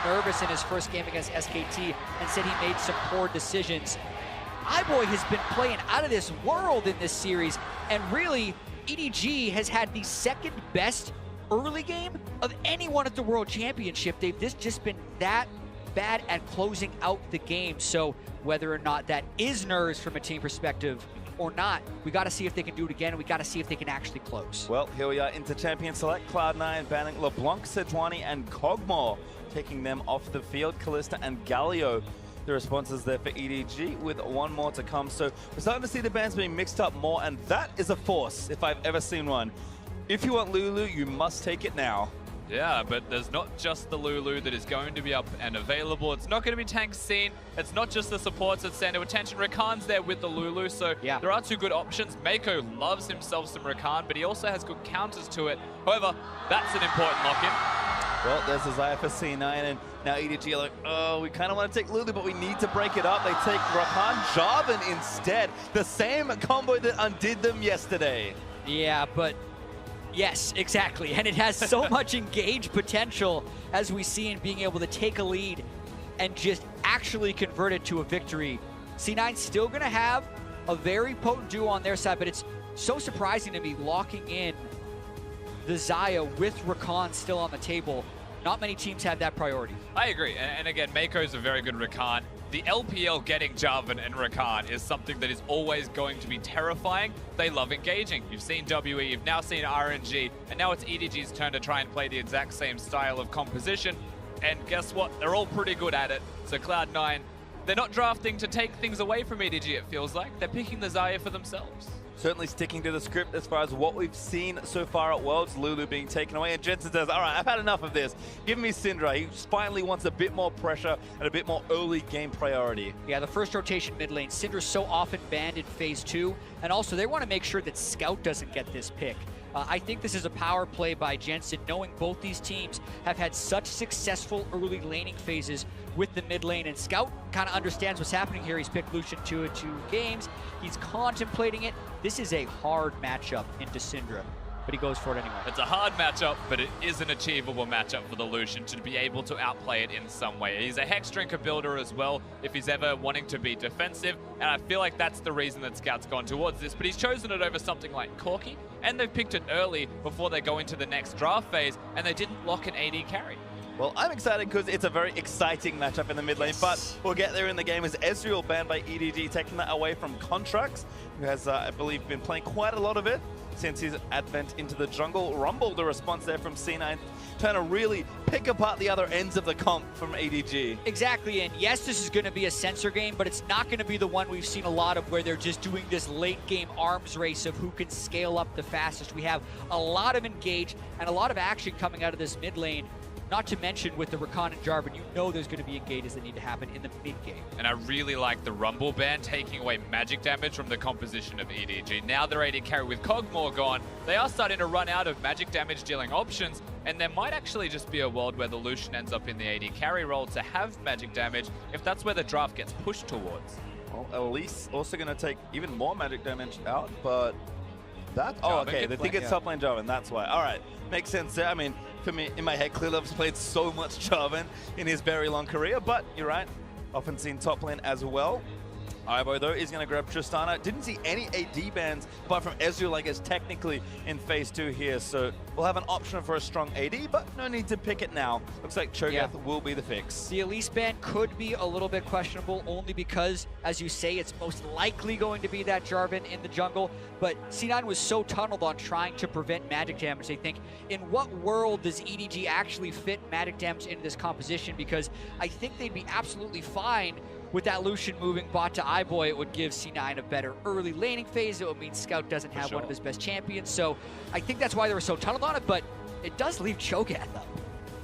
nervous in his first game against SKT and said he made some poor decisions. iBoy has been playing out of this world in this series, and really, EDG has had the second best early game of anyone at the World Championship. They've just been that bad at closing out the game. So whether or not that is nerves from a team perspective or not, we got to see if they can do it again, and we got to see if they can actually close. Well, here we are into Champion Select. Cloud9 banning LeBlanc, Sejuani, and Kog'Maw, taking them off the field. Kalista and Galio, the responses there for EDG, with one more to come. So we're starting to see the bans being mixed up more, and that is a force if I've ever seen one. If you want Lulu, you must take it now. Yeah, but there's not just the Lulu that is going to be up and available. It's not going to be tank scene. It's not just the supports that stand to attention. Rakan's there with the Lulu, so yeah, there are two good options. Mako loves himself some Rakan, but he also has good counters to it. However, that's an important lock-in. Well, there's a Xayah for C9, and now EDG are like, oh, we kind of want to take Lulu, but we need to break it up. They take Rakan Jarvan instead. The same combo that undid them yesterday. Yeah, but yes, exactly. And it has so much engaged potential, as we see, in being able to take a lead and just actually convert it to a victory. C9's still going to have a very potent duo on their side, but it's so surprising to me locking in the Xayah with Rakan still on the table. Not many teams have that priority. I agree. And again, Mako's a very good Rakan. The LPL getting Jarvan and Rakan is something that is always going to be terrifying. They love engaging. You've seen WE, you've now seen RNG, and now it's EDG's turn to try and play the exact same style of composition. And guess what? They're all pretty good at it. So Cloud9, they're not drafting to take things away from EDG, it feels like. They're picking the Xayah for themselves. Certainly sticking to the script as far as what we've seen so far at Worlds. Lulu being taken away, and Jensen says, all right, I've had enough of this. Give me Syndra. He finally wants a bit more pressure and a bit more early game priority. Yeah, the first rotation mid lane. Syndra's so often banned in phase 2, and also they want to make sure that Scout doesn't get this pick. I think this is a power play by Jensen, knowing both these teams have had such successful early laning phases with the mid lane, and Scout kind of understands what's happening here. He's picked Lucian 2 in 2 games. He's contemplating it. This is a hard matchup into Syndra, but he goes for it anyway. It's a hard matchup, but it is an achievable matchup for the Lucian to be able to outplay it in some way. He's a Hex Drinker builder as well, if he's ever wanting to be defensive, and I feel like that's the reason that Scout's gone towards this, but he's chosen it over something like Corki, and they've picked it early before they go into the next draft phase, and they didn't lock an AD carry. Well, I'm excited because it's a very exciting matchup in the mid lane, but we'll get there in the game as Ezreal banned by EDG, taking that away from Contracts, who has, I believe, been playing quite a lot of it since his advent into the jungle. Rumble, the response there from C9, trying to really pick apart the other ends of the comp from EDG. Exactly, and yes, this is going to be a sensor game, but it's not going to be the one we've seen a lot of where they're just doing this late game arms race of who can scale up the fastest. We have a lot of engage and a lot of action coming out of this mid lane. Not to mention with the Rakan and Jarvan, you know there's going to be engages that need to happen in the mid-game. And I really like the Rumble ban taking away magic damage from the composition of EDG. Now they're AD carry with Kog'Maw gone, they are starting to run out of magic damage dealing options, and there might actually just be a world where the Lucian ends up in the AD carry role to have magic damage if that's where the draft gets pushed towards. Well, Elise also going to take even more magic damage out, but that... Oh, okay, they think it's top lane Jarvan, that's why. All right, makes sense there. I mean, for me, in my head, Clearlove's played so much Jarvan in his very long career, but you're right, often seen top lane as well. iBoy, though, is going to grab Tristana. Didn't see any AD bans apart from Ezreal, I guess, technically in phase 2 here. So we'll have an option for a strong AD, but no need to pick it now. Looks like Cho'Gath will be the fix. The Elise ban could be a little bit questionable only because, as you say, it's most likely going to be that Jarvan in the jungle. But C9 was so tunneled on trying to prevent magic damage. They think, in what world does EDG actually fit magic damage into this composition? Because I think they'd be absolutely fine with that Lucian moving bot to iBoy. It would give C9 a better early laning phase. It would mean Scout doesn't have one of his best champions. So I think that's why they were so tunneled on it, but it does leave Cho'Gath up.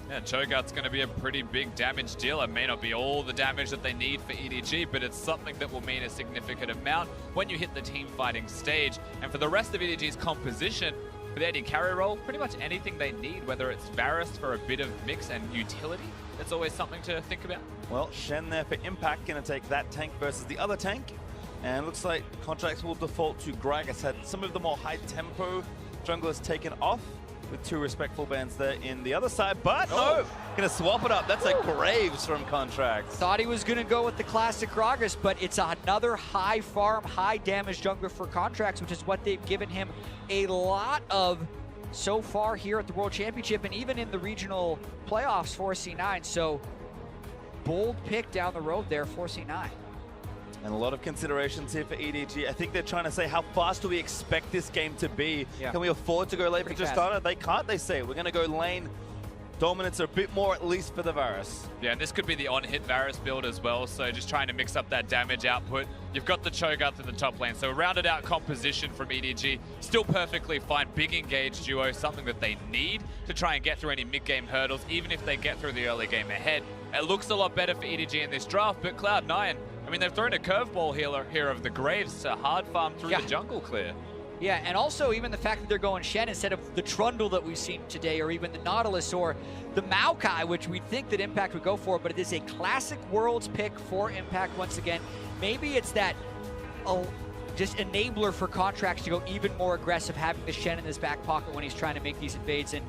Yeah, Cho'Gath's going to be a pretty big damage dealer. May not be all the damage that they need for EDG, but it's something that will mean a significant amount when you hit the team fighting stage. And for the rest of EDG's composition, for the AD carry role, pretty much anything they need, whether it's Varus for a bit of mix and utility, it's always something to think about. Well, Shen there for impact, going to take that tank versus the other tank. And looks like Contracts will default to Gragas. Had some of the more high tempo junglers taken off. with 2 respectful bans there in the other side, but no, gonna swap it up. That's a Graves from Contracts. Thought he was gonna go with the classic Gragas, but it's another high farm, high damage jungler for Contracts, which is what they've given him a lot of so far here at the World Championship and even in the regional playoffs for C9. So bold pick down the road there for C9. And a lot of considerations here for EDG. I think they're trying to say, how fast do we expect this game to be? Yeah. Can we afford to go late for just starter? They can't, they say. We're going to go lane dominance a bit more, at least for the Varus. Yeah, and this could be the on-hit Varus build as well, so just trying to mix up that damage output. You've got the Cho'Gath in the top lane, so a rounded out composition from EDG. Still perfectly fine. Big engaged duo, something that they need to try and get through any mid-game hurdles, even if they get through the early game ahead. It looks a lot better for EDG in this draft, but Cloud9, I mean, they've thrown a curveball here of the Graves to hard farm through the jungle clear. Yeah, and also even the fact that they're going Shen instead of the Trundle that we've seen today, or even the Nautilus or the Maokai, which we'd think that Impact would go for, but it is a classic Worlds pick for Impact once again. Maybe it's that just enabler for Contracts to go even more aggressive, having the Shen in his back pocket when he's trying to make these invades. And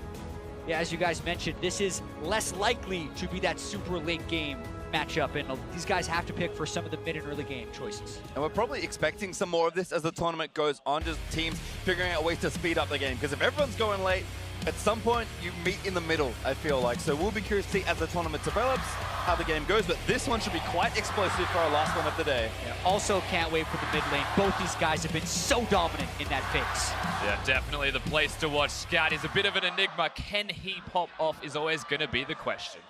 yeah, as you guys mentioned, this is less likely to be that super late game matchup, and these guys have to pick for some of the mid and early game choices. And we're probably expecting some more of this as the tournament goes on, just teams figuring out ways to speed up the game. Because if everyone's going late, at some point you meet in the middle, I feel like. So we'll be curious to see as the tournament develops how the game goes, but this one should be quite explosive for our last one of the day. Yeah, also can't wait for the mid lane. Both these guys have been so dominant in that phase. Yeah, definitely the place to watch. Scout is a bit of an enigma. Can he pop off is always going to be the question.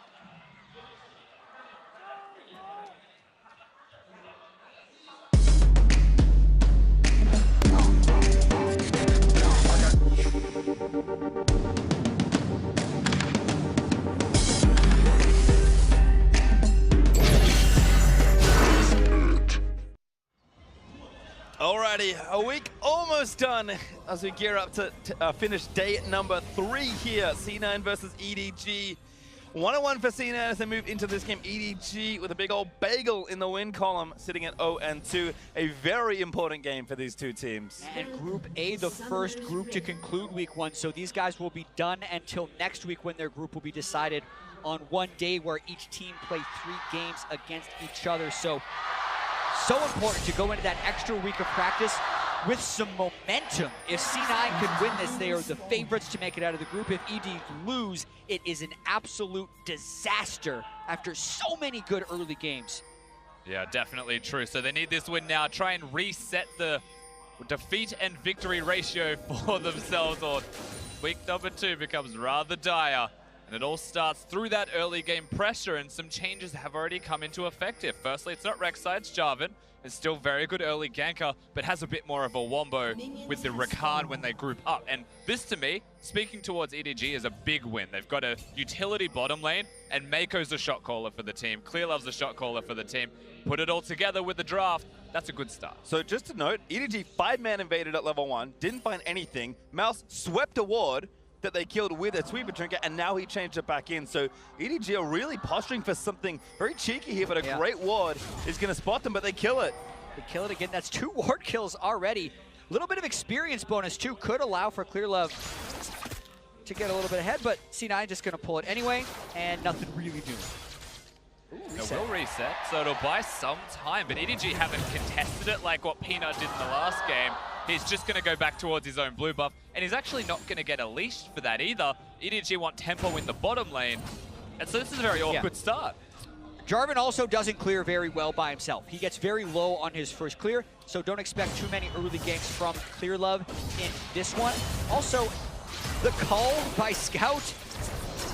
Alrighty, a week almost done as we gear up to finish day number 3 here. C9 versus EDG. 1-1 for C9 as they move into this game. EDG with a big old bagel in the win column, sitting at 0-2. A very important game for these two teams. And Group A, the first group to conclude week 1. So these guys will be done until next week when their group will be decided on one day, where each team play 3 games against each other. So important to go into that extra week of practice with some momentum. If C9 could win this, they are the favorites to make it out of the group. If ED lose, it is an absolute disaster after so many good early games. Yeah, definitely true. So they need this win now, try and reset the defeat and victory ratio for themselves, or week number 2 becomes rather dire. And it all starts through that early game pressure, and some changes have already come into effect here. Firstly, it's not Rek'Sai, it's Jarvan. It's still very good early ganker, but has a bit more of a wombo with the Rakan when they group up. And this, to me, speaking towards EDG, is a big win. They've got a utility bottom lane, and Mako's the shot caller for the team. Clearlove's the shot caller for the team. Put it all together with the draft. That's a good start. So just to note, EDG 5-man invaded at level 1, didn't find anything. Mouse swept a ward that they killed with a sweeper trinket, and now he changed it back in. So EDG are really posturing for something very cheeky here, but a great ward is going to spot them, but they kill it. They kill it again. That's 2 ward kills already. A little bit of experience bonus too could allow for Clearlove to get a little bit ahead, but C9 just going to pull it anyway, and nothing really new. It will reset, so it'll buy some time, but EDG haven't contested it like what Peanut did in the last game. He's just going to go back towards his own blue buff, and he's actually not going to get a leash for that either. EDG want tempo in the bottom lane, and so this is a very awkward start. Jarvan also doesn't clear very well by himself. He gets very low on his first clear, so don't expect too many early ganks from Clearlove in this one. Also, the call by Scout,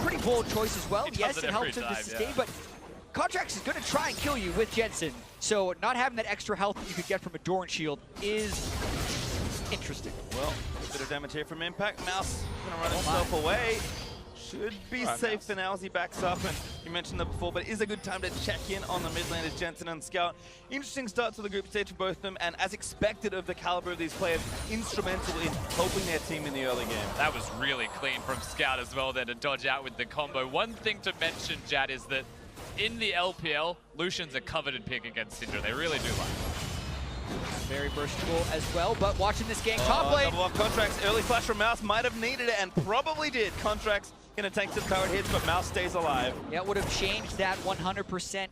pretty bold choice as well. Yes, it helps him to sustain, but Contracts is going to try and kill you with Jensen. So not having that extra health that you could get from a Doran shield is interesting. Well, a bit of damage here from Impact. Mouse going to run himself away. Should be safe for now as he backs up. And you mentioned that before, but it is a good time to check in on the mid laners, Jensen and Scout. Interesting start to the group stage for both of them, and as expected of the caliber of these players, instrumental in helping their team in the early game. That was really clean from Scout as well there to dodge out with the combo. One thing to mention, Jad, is that in the LPL, Lucian's a coveted pick against Syndra. They really do like him. Very versatile as well, but watching this game top lane. Double off Contracts. Early flash from Mouse might have needed it and probably did. Contracts gonna tank some turret hits, but Mouse stays alive. Yeah, it would have changed that 100%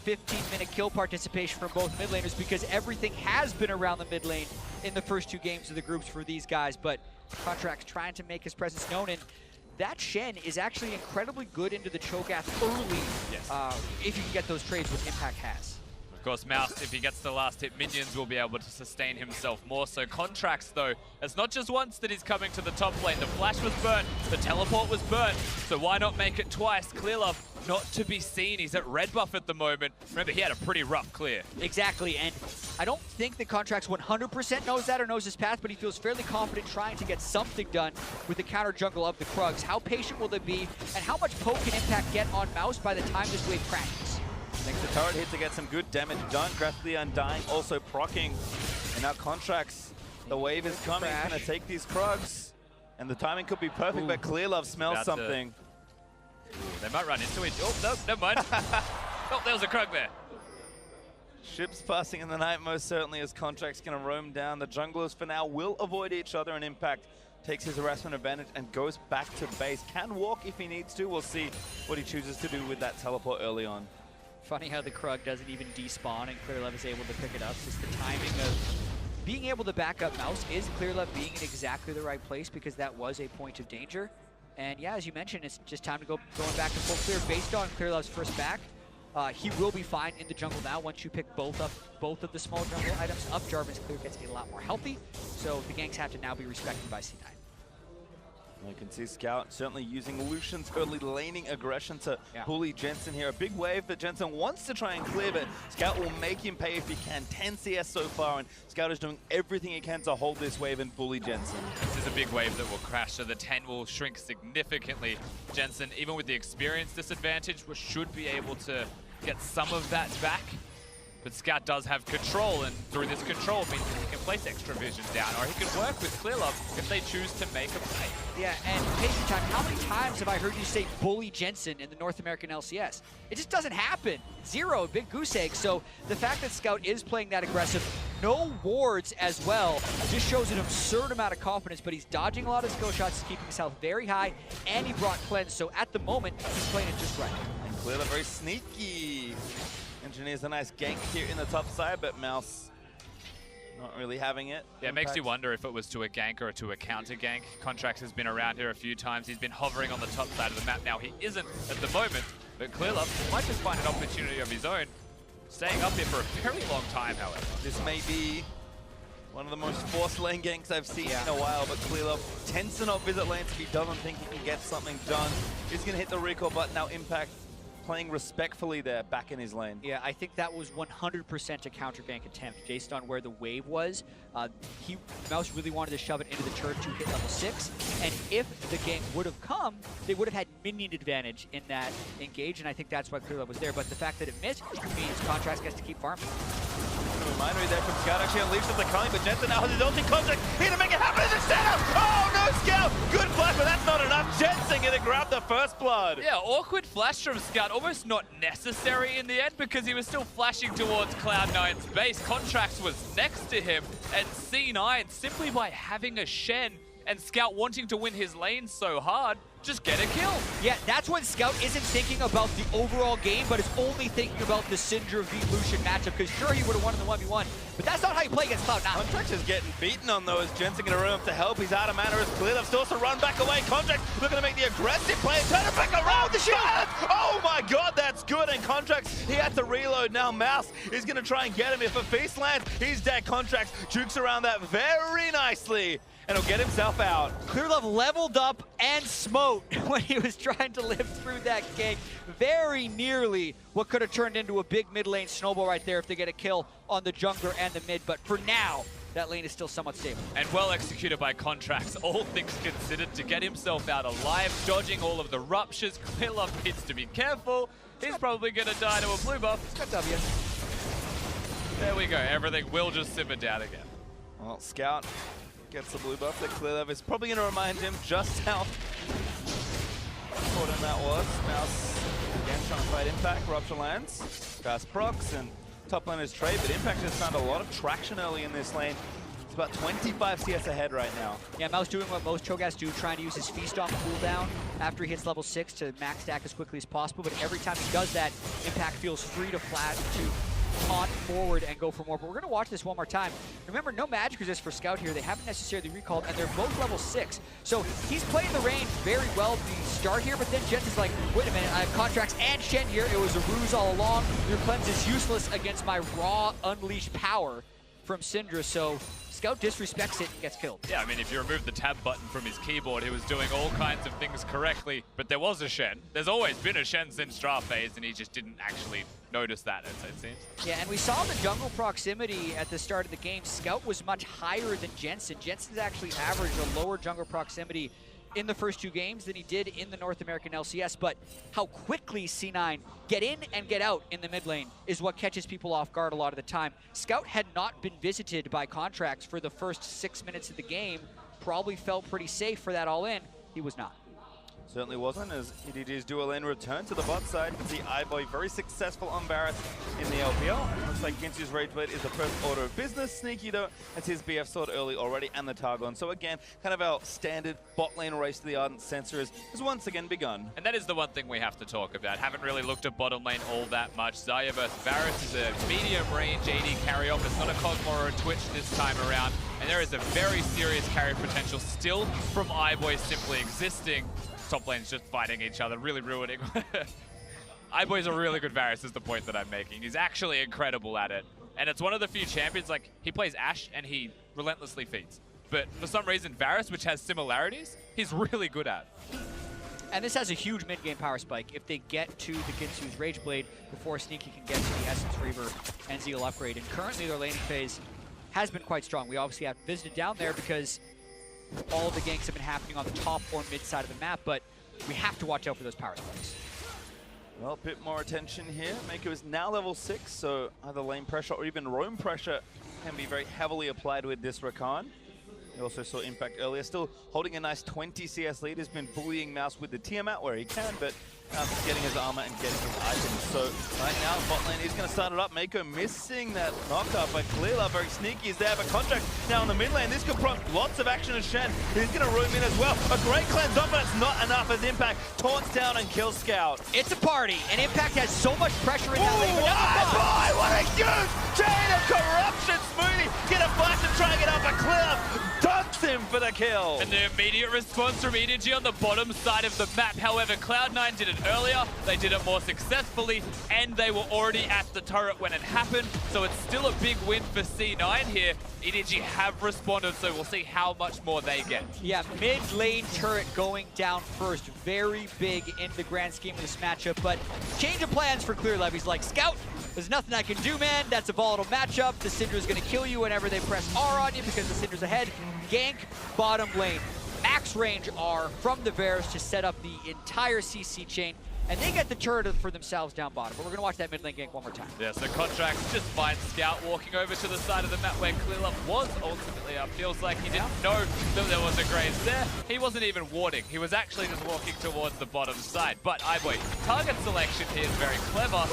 15-minute kill participation from both mid laners because everything has been around the mid lane in the first two games of the groups for these guys, but Contracts trying to make his presence known, and that Shen is actually incredibly good into the Cho'Gath early, yes. If you can get those trades, which Impact has. Of course, Mouse, if he gets the last hit, minions will be able to sustain himself more. So Contracts, though, it's not just once that he's coming to the top lane. The flash was burnt, the teleport was burnt, so why not make it twice? Clearlove, not to be seen. He's at red buff at the moment. Remember, he had a pretty rough clear. Exactly, and I don't think that Contracts 100% knows that or knows his path, but he feels fairly confident trying to get something done with the counter jungle of the Krugs. How patient will they be, and how much poke can Impact get on Mouse by the time this wave crashes? Thanks to turret hit to get some good damage done. Graphically Undying also procking. And now Contracts, the wave is coming. He's going to take these Krugs. And the timing could be perfect, but Clearlove smells something. They might run into each. Oh, no, never mind. Oh, there was a Krug there. Ships passing in the night most certainly as Contracts going to roam down. The junglers for now will avoid each other, and Impact takes his harassment advantage and goes back to base. Can walk if he needs to. We'll see what he chooses to do with that teleport early on. Funny how the Krug doesn't even despawn and Clearlove is able to pick it up. Just the timing of being able to back up Mouse is Clearlove being in exactly the right place because that was a point of danger. And yeah, as you mentioned, it's just time to going back to full clear based on Clearlove's first back. He will be fine in the jungle now once you pick both of the small jungle items up. Jarvan's clear gets a lot more healthy, so the ganks have to now be respected by C9. You can see Scout certainly using Lucian's early laning aggression to bully Jensen here. A big wave that Jensen wants to try and clear, but Scout will make him pay if he can. 10 CS so far, and Scout is doing everything he can to hold this wave and bully Jensen. This is a big wave that will crash, so the 10 will shrink significantly. Jensen, even with the experience disadvantage, should be able to get some of that back. But Scout does have control, and through this control means that he can place extra vision down, or he can work with Clearlove if they choose to make a play. Yeah, and patient time, how many times have I heard you say bully Jensen in the North American LCS? It just doesn't happen. Zero, big goose egg. So the fact that Scout is playing that aggressive, no wards as well, just shows an absurd amount of confidence, but he's dodging a lot of skill shots, he's keeping his health very high, and he brought cleanse, so at the moment, he's playing it just right. And Clearlove very sneaky. Engineers a nice gank here in the top side, but Mouse not really having it. Yeah, it makes you wonder if it was to a gank or to a counter gank. Contracts has been around here a few times. He's been hovering on the top side of the map. Now he isn't at the moment, but Clearlove might just find an opportunity of his own, staying up here for a very long time, however. This may be one of the most forced lane ganks I've seen in a while, but Clearlove tends to not visit lanes if he doesn't think he can get something done. He's going to hit the recall button. Now Impact playing respectfully there, back in his lane. Yeah, I think that was 100% a counter gank attempt based on where the wave was. Mouse really wanted to shove it into the turret to hit level 6, and if the gank would have come, they would have had minion advantage in that engage, and I think that's why Clearlove was there. But the fact that it missed means Contracts gets to keep farming. A reminder there from Scout, actually unleashes the Kali, but Jensen now has his ulti Contract here to make it happen in the center! Oh no, Scout! Good flash, but that's not enough. Jensen gonna grab the first blood. Yeah, awkward flash from Scout, almost not necessary in the end because he was still flashing towards Cloud9's base. Contracts was next to him, and C9, simply by having a Shen and Scout wanting to win his lane so hard, just get a kill. Yeah, that's when Scout isn't thinking about the overall game, but is only thinking about the Syndra v Lucian matchup, because sure, he would have won in the 1v1, but that's not how you play against Cloud9. Contracts is getting beaten on though, as Jensen gonna run up to help. He's out of mana as Clearlove still to run back away. Contracts looking to make the aggressive play and turn it back around. The shield! Oh my god, that's good, and Contracts, he had to reload. Now Mouse is gonna try and get him. If a feast lands, he's dead. Contracts jukes around that very nicely, and he'll get himself out. Clearlove leveled up and smote when he was trying to live through that gank. Very nearly what could have turned into a big mid lane snowball right there if they get a kill on the jungler and the mid. But for now, that lane is still somewhat stable. And well executed by Contracts, all things considered, to get himself out alive, dodging all of the ruptures. Clearlove needs to be careful. He's probably going to die to a blue buff. He's got W. There we go. Everything will just simmer down again. Well, Scout gets the blue buff. The Clearlove is probably going to remind him just how important that was. Mouse again trying to fight Impact. Rupture lands. Fast procs, and top laner's trade, but Impact has found a lot of traction early in this lane. It's about 25 CS ahead right now. Yeah, Mouse doing what most Cho'Gaths do, trying to use his Feast on cooldown after he hits level 6 to max stack as quickly as possible, but every time he does that, Impact feels free to taunt forward and go for more. But we're going to watch this one more time. Remember, no magic resist for Scout here. They haven't necessarily recalled, and they're both level 6. So he's playing the range very well at the start here, but then Jens is like, wait a minute, I have Contracts and Shen here. It was a ruse all along. Your cleanse is useless against my raw unleashed power from Syndra. So Scout disrespects it and gets killed. Yeah, I mean, if you remove the tab button from his keyboard, he was doing all kinds of things correctly, but there was a Shen. There's always been a Shen since draft phase, and he just didn't actually notice that, as it seems. Yeah, and we saw the jungle proximity at the start of the game. Scout was much higher than Jensen. Jensen's actually averaged a lower jungle proximity in the first 2 games than he did in the North American LCS, but how quickly C9 get in and get out in the mid lane is what catches people off guard a lot of the time. Scout had not been visited by Contracts for the first 6 minutes of the game, probably felt pretty safe for that all in. He was not. Certainly wasn't, as EDG's dual lane return to the bot side. You can see iBoy very successful on Varus in the LPL. Looks like Ginsu's Rage Blade is the first order of business. Sneaky though, has his BF sword early already and the Targon. So again, kind of our standard bot lane race to the Ardent Sensor has once again begun. And that is the one thing we have to talk about. Haven't really looked at bottom lane all that much. Xayah versus Varus is a medium range AD carry-off. It's not a Cosmo or a Twitch this time around. And there is a very serious carry potential still from iBoy simply existing. Top lane's just fighting each other, really ruining. iBoy's a really good Varus is the point that I'm making. He's actually incredible at it. And it's one of the few champions, like, he plays Ashe and he relentlessly feeds. But for some reason, Varus, which has similarities, he's really good at. And this has a huge mid-game power spike if they get to the Ginsu's Rage Blade before Sneaky can get to the Essence Reaver and Zeal upgrade. And currently their laning phase has been quite strong. We obviously have visited down there because all of the ganks have been happening on the top or mid side of the map, but we have to watch out for those power spikes. Well, a bit more attention here. Mako is now level 6, so either lane pressure or even roam pressure can be very heavily applied with this Rakan. We also saw Impact earlier, still holding a nice 20 CS lead. He's been bullying Mouse with the Tiamat where he can, but getting his armor and getting his items. So right now, bot lane is going to start it up. Mako missing that knockup, but Clearlove very sneaky is there. But Contract now in the mid lane. This could prompt lots of action as Shen. He's going to roam in as well. A great cleanse off, but it's not enough as Impact taunts down and kills Scout. It's a party, and Impact has so much pressure in that lane. Boy, what a huge chain of corruption! Smoothie get a flash and try and get up, but Clearlove dunks him for the kill. And the immediate response from EDG on the bottom side of the map. However, Cloud9 did it earlier, they did it more successfully, and they were already at the turret when it happened. So it's still a big win for C9 here. EDG have responded, so we'll see how much more they get. Yeah, mid lane turret going down first. Very big in the grand scheme of this matchup, but change of plans for Clearlove. He's like, Scout, there's nothing I can do, man. That's a volatile matchup. The Syndra's gonna kill you whenever they press R on you because the Syndra's ahead. Gank bottom lane. Max range R from the Varus to set up the entire CC chain, and they get the turret for themselves down bottom. But we're gonna watch that mid lane gank one more time. Yeah, so Contracts just finds Scout walking over to the side of the map where Clearlove was ultimately up. Feels like he didn't know that there was a graze there. He wasn't even warding. He was actually just walking towards the bottom side. But iBoy, target selection here is very clever.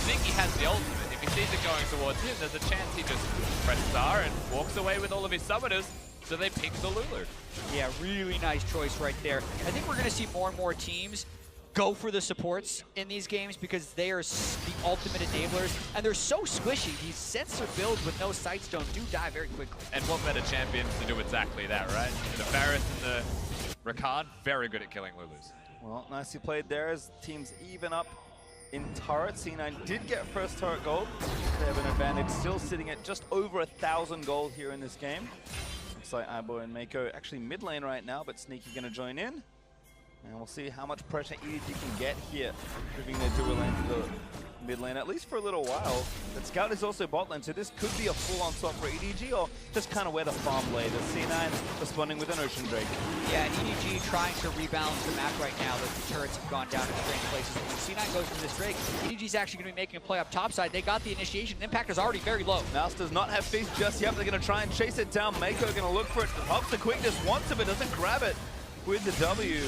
Sneaky has the ultimate. If he sees it going towards him, there's a chance he just presses R and walks away with all of his summoners. So they pick the Lulu. Yeah, really nice choice right there. I think we're going to see more and more teams go for the supports in these games because they are the ultimate enablers, and they're so squishy. These sensor builds with no Sightstone do die very quickly. And what better champions to do exactly that, right? The Varus and the Rakan, very good at killing Lulus. Well, nicely played there as teams even up in turret. C9 did get first turret gold. They have an advantage, still sitting at just over 1,000 gold here in this game. Looks like iBoy and Mako actually mid lane right now, but Sneaky going to join in. And we'll see how much pressure EDG can get here, moving their dual lane to the mid lane, at least for a little while. But Scout is also bot lane, so this could be a full-on swap for EDG, or just kind of where the farm lay. The C9 responding with an Ocean Drake. Yeah, and EDG trying to rebalance the map right now. The turrets have gone down in strange places. When C9 goes for this Drake, EDG's actually going to be making a play up top side. They got the initiation. Impact is already very low. Mouse does not have Feast just yet. They're going to try and chase it down. Mako going to look for it. Hops the quickness, wants it, but doesn't grab it with the W.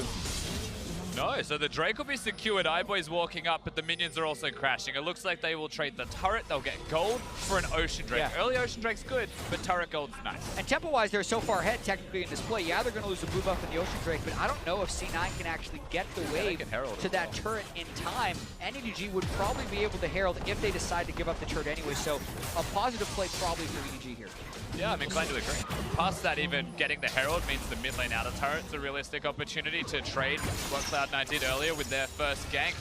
No, so the Drake will be secured. iBoy's walking up, but the minions are also crashing. It looks like they will trade the turret. They'll get gold for an Ocean Drake. Yeah. Early Ocean Drake's good, but turret gold's nice. And tempo-wise, they're so far ahead technically in this play. Yeah, they're going to lose the blue buff in the Ocean Drake, but I don't know if C9 can actually get the wave to that turret in time. And EDG would probably be able to herald if they decide to give up the turret anyway. So a positive play probably for EDG here. Yeah, I'm inclined to agree. Past that, even getting the Herald means the mid lane outer turret's a realistic opportunity to trade what Cloud9 did earlier with their first gank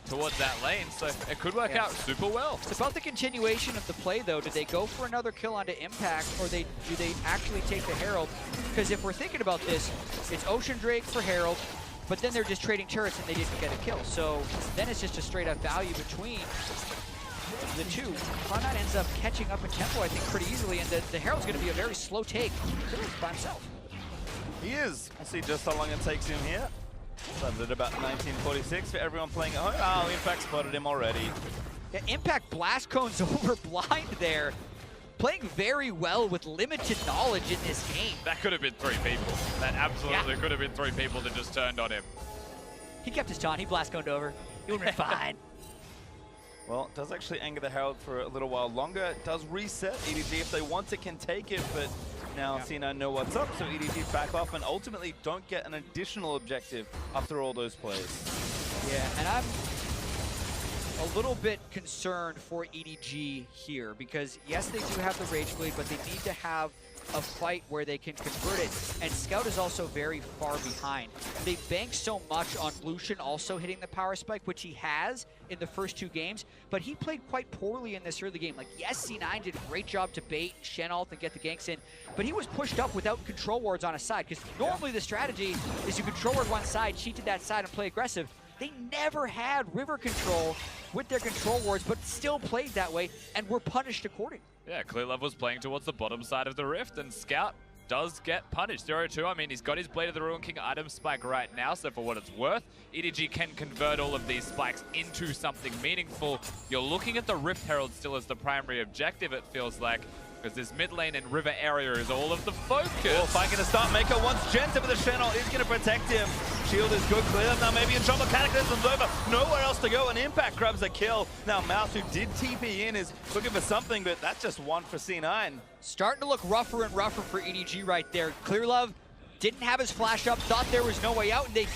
towards that lane, so it could work out super well. It's about the continuation of the play, though. Did they go for another kill onto Impact, or do they actually take the Herald? Because if we're thinking about this, it's Ocean Drake for Herald, but then they're just trading turrets and they didn't get a kill. So then it's just a straight up value between the two. Cloud9 ends up catching up in tempo, I think, pretty easily, and the Herald's going to be a very slow take by himself. He is. We'll see just how long it takes him here. Started at about 1946 for everyone playing at home. Oh, Impact spotted him already. Yeah, Impact blast cones over blind there. Playing very well with limited knowledge in this game. That could have been 3 people. That absolutely could have been 3 people that just turned on him. He kept his taunt. He blast coned over. He would have been fine. Well, it does actually anger the Herald for a little while longer. It does reset. EDG, if they want it, can take it, but now C9 know what's up, so EDG back off and ultimately don't get an additional objective after all those plays. Yeah, and I'm a little bit concerned for EDG here because, yes, they do have the Rage Blade, but they need to have a fight where they can convert it, and Scout is also very far behind. They bank so much on Lucian also hitting the power spike, which he has in the first 2 games, but he played quite poorly in this early game. Like, yes, C9 did a great job to bait Shen ult and get the ganks in, but he was pushed up without control wards on his side, because normally the strategy is you control ward one side, cheat to that side, and play aggressive. They never had river control with their control wards, but still played that way and were punished accordingly. Yeah, Clearlove was playing towards the bottom side of the rift, and Scout does get punished. 0-2, I mean, he's got his Blade of the Ruin King item spike right now, so for what it's worth, EDG can convert all of these spikes into something meaningful. You're looking at the Rift Herald still as the primary objective, it feels like, because this mid lane and river area is all of the focus. Oh, fight going to start. Mako wants Genta, but the Shen ult is going to protect him. Shield is good. Clear now maybe in trouble. Cataclysm's over. Nowhere else to go, and Impact grabs a kill. Now Mouse, who did TP in, is looking for something, but that's just one for C9. Starting to look rougher and rougher for EDG right there. Clearlove didn't have his flash up, thought there was no way out, and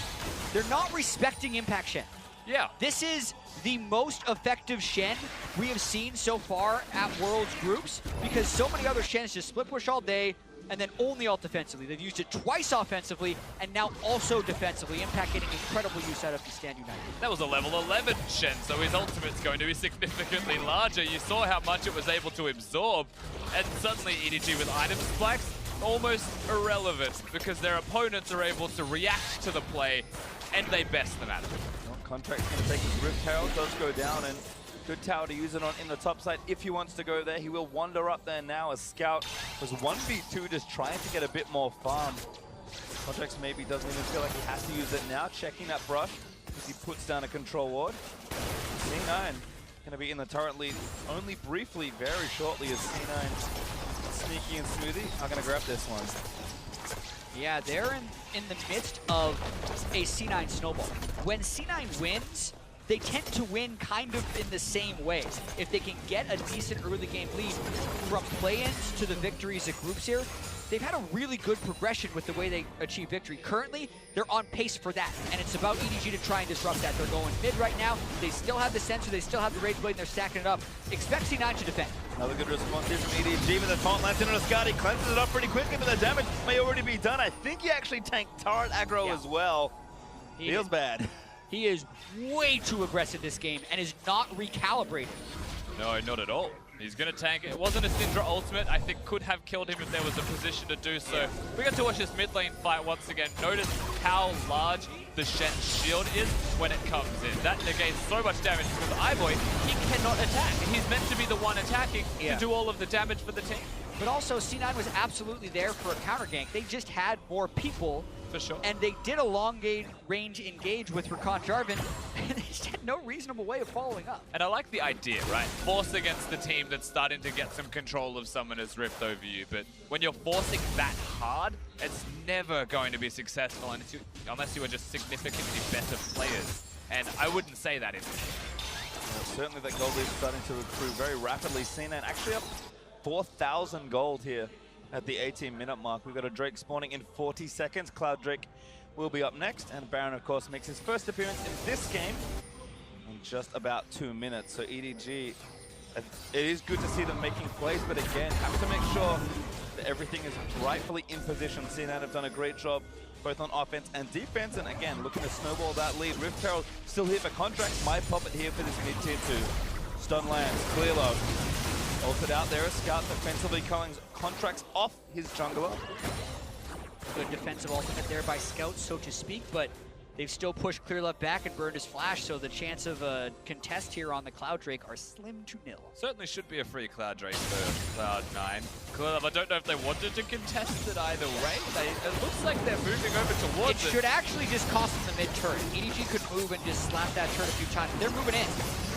they're not respecting Impact Shen. Yeah. This is the most effective Shen we have seen so far at Worlds groups, because so many other Shens just split push all day and then only ult defensively. They've used it twice offensively and now also defensively. Impact getting incredible use out of the Stand United. That was a level 11 Shen, so his ultimate's going to be significantly larger. You saw how much it was able to absorb, and suddenly EDG with item spikes, almost irrelevant, because their opponents are able to react to the play, and they best them at it. Contract's going to take his Rift Herald, does go down, and good tower to use it on in the top side. If he wants to go there, he will wander up there now as Scout was 1v2, just trying to get a bit more farm. Contracts maybe doesn't even feel like he has to use it now, checking that brush as he puts down a control ward. C9 going to be in the turret lead only briefly, very shortly, as C9 sneaky and smoothie are going to grab this one. Yeah, they're in the midst of a C9 snowball. When C9 wins, they tend to win kind of in the same way. If they can get a decent early game lead from play-ins to the victories at groups here, they've had a really good progression with the way they achieve victory. Currently, they're on pace for that, and it's about EDG to try and disrupt that. They're going mid right now. They still have the sensor, they still have the Rage Blade, and they're stacking it up. Expect C9 to defend. Another good response here from EDG, with the taunt lands in on a Scout. He cleanses it up pretty quickly, but the damage may already be done. I think he actually tanked turret aggro as well. Feels bad. He is way too aggressive this game and is not recalibrated. No, not at all. He's going to tank it. It wasn't a Syndra ultimate. I think could have killed him if there was a position to do so. We got to watch this mid lane fight once again. Notice how large the Shen's shield is when it comes in. That negates so much damage because iBoy, he cannot attack. He's meant to be the one attacking to do all of the damage for the team. But also, C9 was absolutely there for a counter gank. They just had more people for sure. And they did a long range engage with Rakan Jarvan, and they just had no reasonable way of following up. And I like the idea, right? Force against the team that's starting to get some control of Summoner's Rift over you. But when you're forcing that hard, it's never going to be successful unless you are just significantly better players. And I wouldn't say that is. Well, certainly that gold lead starting to accrue very rapidly. C9 actually up 4,000 gold here at the 18-minute mark. We've got a Drake spawning in 40 seconds. Cloud Drake will be up next. And Baron, of course, makes his first appearance in this game in just about 2 minutes. So EDG, it is good to see them making plays, but again, have to make sure that everything is rightfully in position. C9 have done a great job both on offense and defense, and again, looking to snowball that lead. Rift Herald still here for contracts. My puppet here for this mid-tier 2. Stun lands, clear low. Ulted out there, a scout defensively calling contracts off his jungler. Good defensive ultimate there by Scout, so to speak, but they've still pushed Clear Love back and burned his flash, so the chance of a contest here on the Cloud Drake are slim to nil. Certainly should be a free Cloud Drake for Cloud9. Clear Love, I don't know if they wanted to contest it either way. It looks like they're moving over towards it. It should actually just cost them the mid-turret. EDG could move and just slap that turret a few times. They're moving in.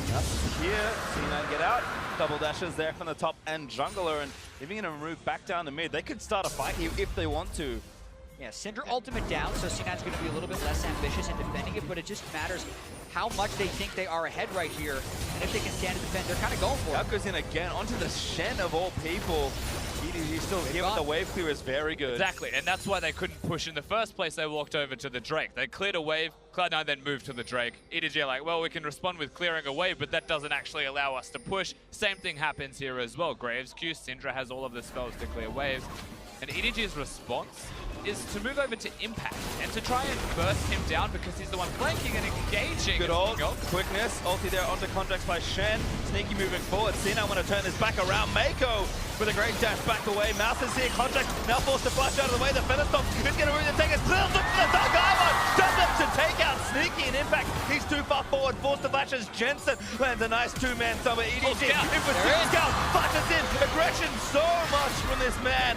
Yep. Here, C9 get out. Double dashes there from the top and jungler, and if you're going to move back down the mid, they could start a fight here if they want to. Yeah, Syndra ultimate down, so C9's going to be a little bit less ambitious in defending it, but it just matters how much they think they are ahead right here, and if they can stand and defend, they're kind of going for it. That goes in again onto the Shen of all people. EDG still here, but the wave clear is very good. Exactly, and that's why they couldn't push in the first place. They walked over to the Drake. They cleared a wave, Cloud9 then moved to the Drake. EDG are like, well, we can respond with clearing a wave, but that doesn't actually allow us to push. Same thing happens here as well. Graves Q, Syndra has all of the spells to clear waves. And EDG's response is to move over to Impact and to try and burst him down because he's the one flanking and engaging. Good ult, quickness, ulti there onto contracts by Shen. Sneaky moving forward. Cena want to turn this back around. Mako with a great dash back away. Mouse is here, contract now forced to flash out of the way. The Featherstop is going to really take his clear. Look for the Dark Armor. Does it to take out Sneaky and Impact. He's too far forward, forced to flash as Jensen lands a nice two-man summer. EDG in pursuit. Scout flashes in. Aggression so much from this man.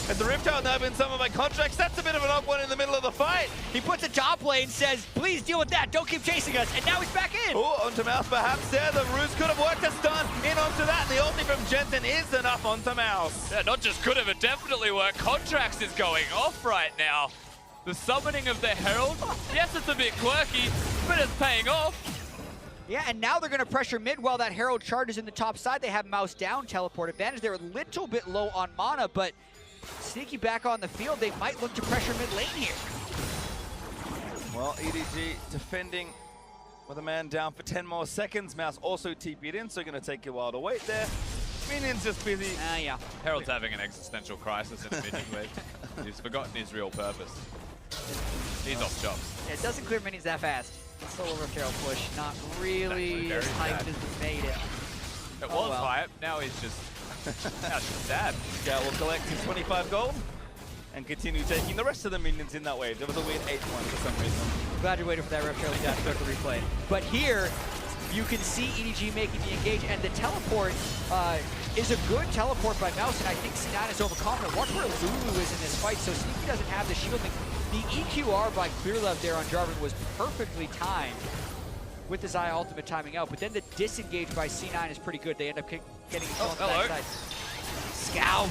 And the Rift Herald now been summoned by contracts. That's a bit of an odd one in the middle of the fight. He puts a top lane, says, please deal with that. Don't keep chasing us. And now he's back in. Oh, onto Mouse perhaps there. The Ruse could have worked a stun in onto that. And the ulti from Jensen is enough onto Mouse. Yeah, not just could have, it definitely worked. Contracts is going off right now. The summoning of the Herald, yes, it's a bit quirky, but it's paying off. Yeah, and now they're going to pressure mid while that Herald charges in the top side. They have Mouse down, teleport advantage. They're a little bit low on mana, but Sneaky back on the field. They might look to pressure mid lane here. Well, EDG defending with a man down for 10 more seconds. Mouse also TP'd in, so going to take a while to wait there. Minions just busy. Yeah. Herald's having an existential crisis in the minion wave. He's forgotten his real purpose. He's off chops. Yeah, it doesn't clear minions that fast. Solo Rift Herald push, not really as hyped as we made it. It was hype, now he's just sad. Scout will collect his 25 gold and continue taking the rest of the minions in that wave. There was a weird 8-1 for some reason. Glad you waited for that Rift Herald dash to go to replay. But here, you can see EDG making the engage, and the teleport is a good teleport by Mouse, and I think C9 is overconfident. Watch where Lulu is in this fight, so Sneaky doesn't have the shielding. The EQR by Clear Love there on Jarvan was perfectly timed with his Eye ultimate timing out, but then the disengage by C9 is pretty good. They end up getting kill on the backside. Scout!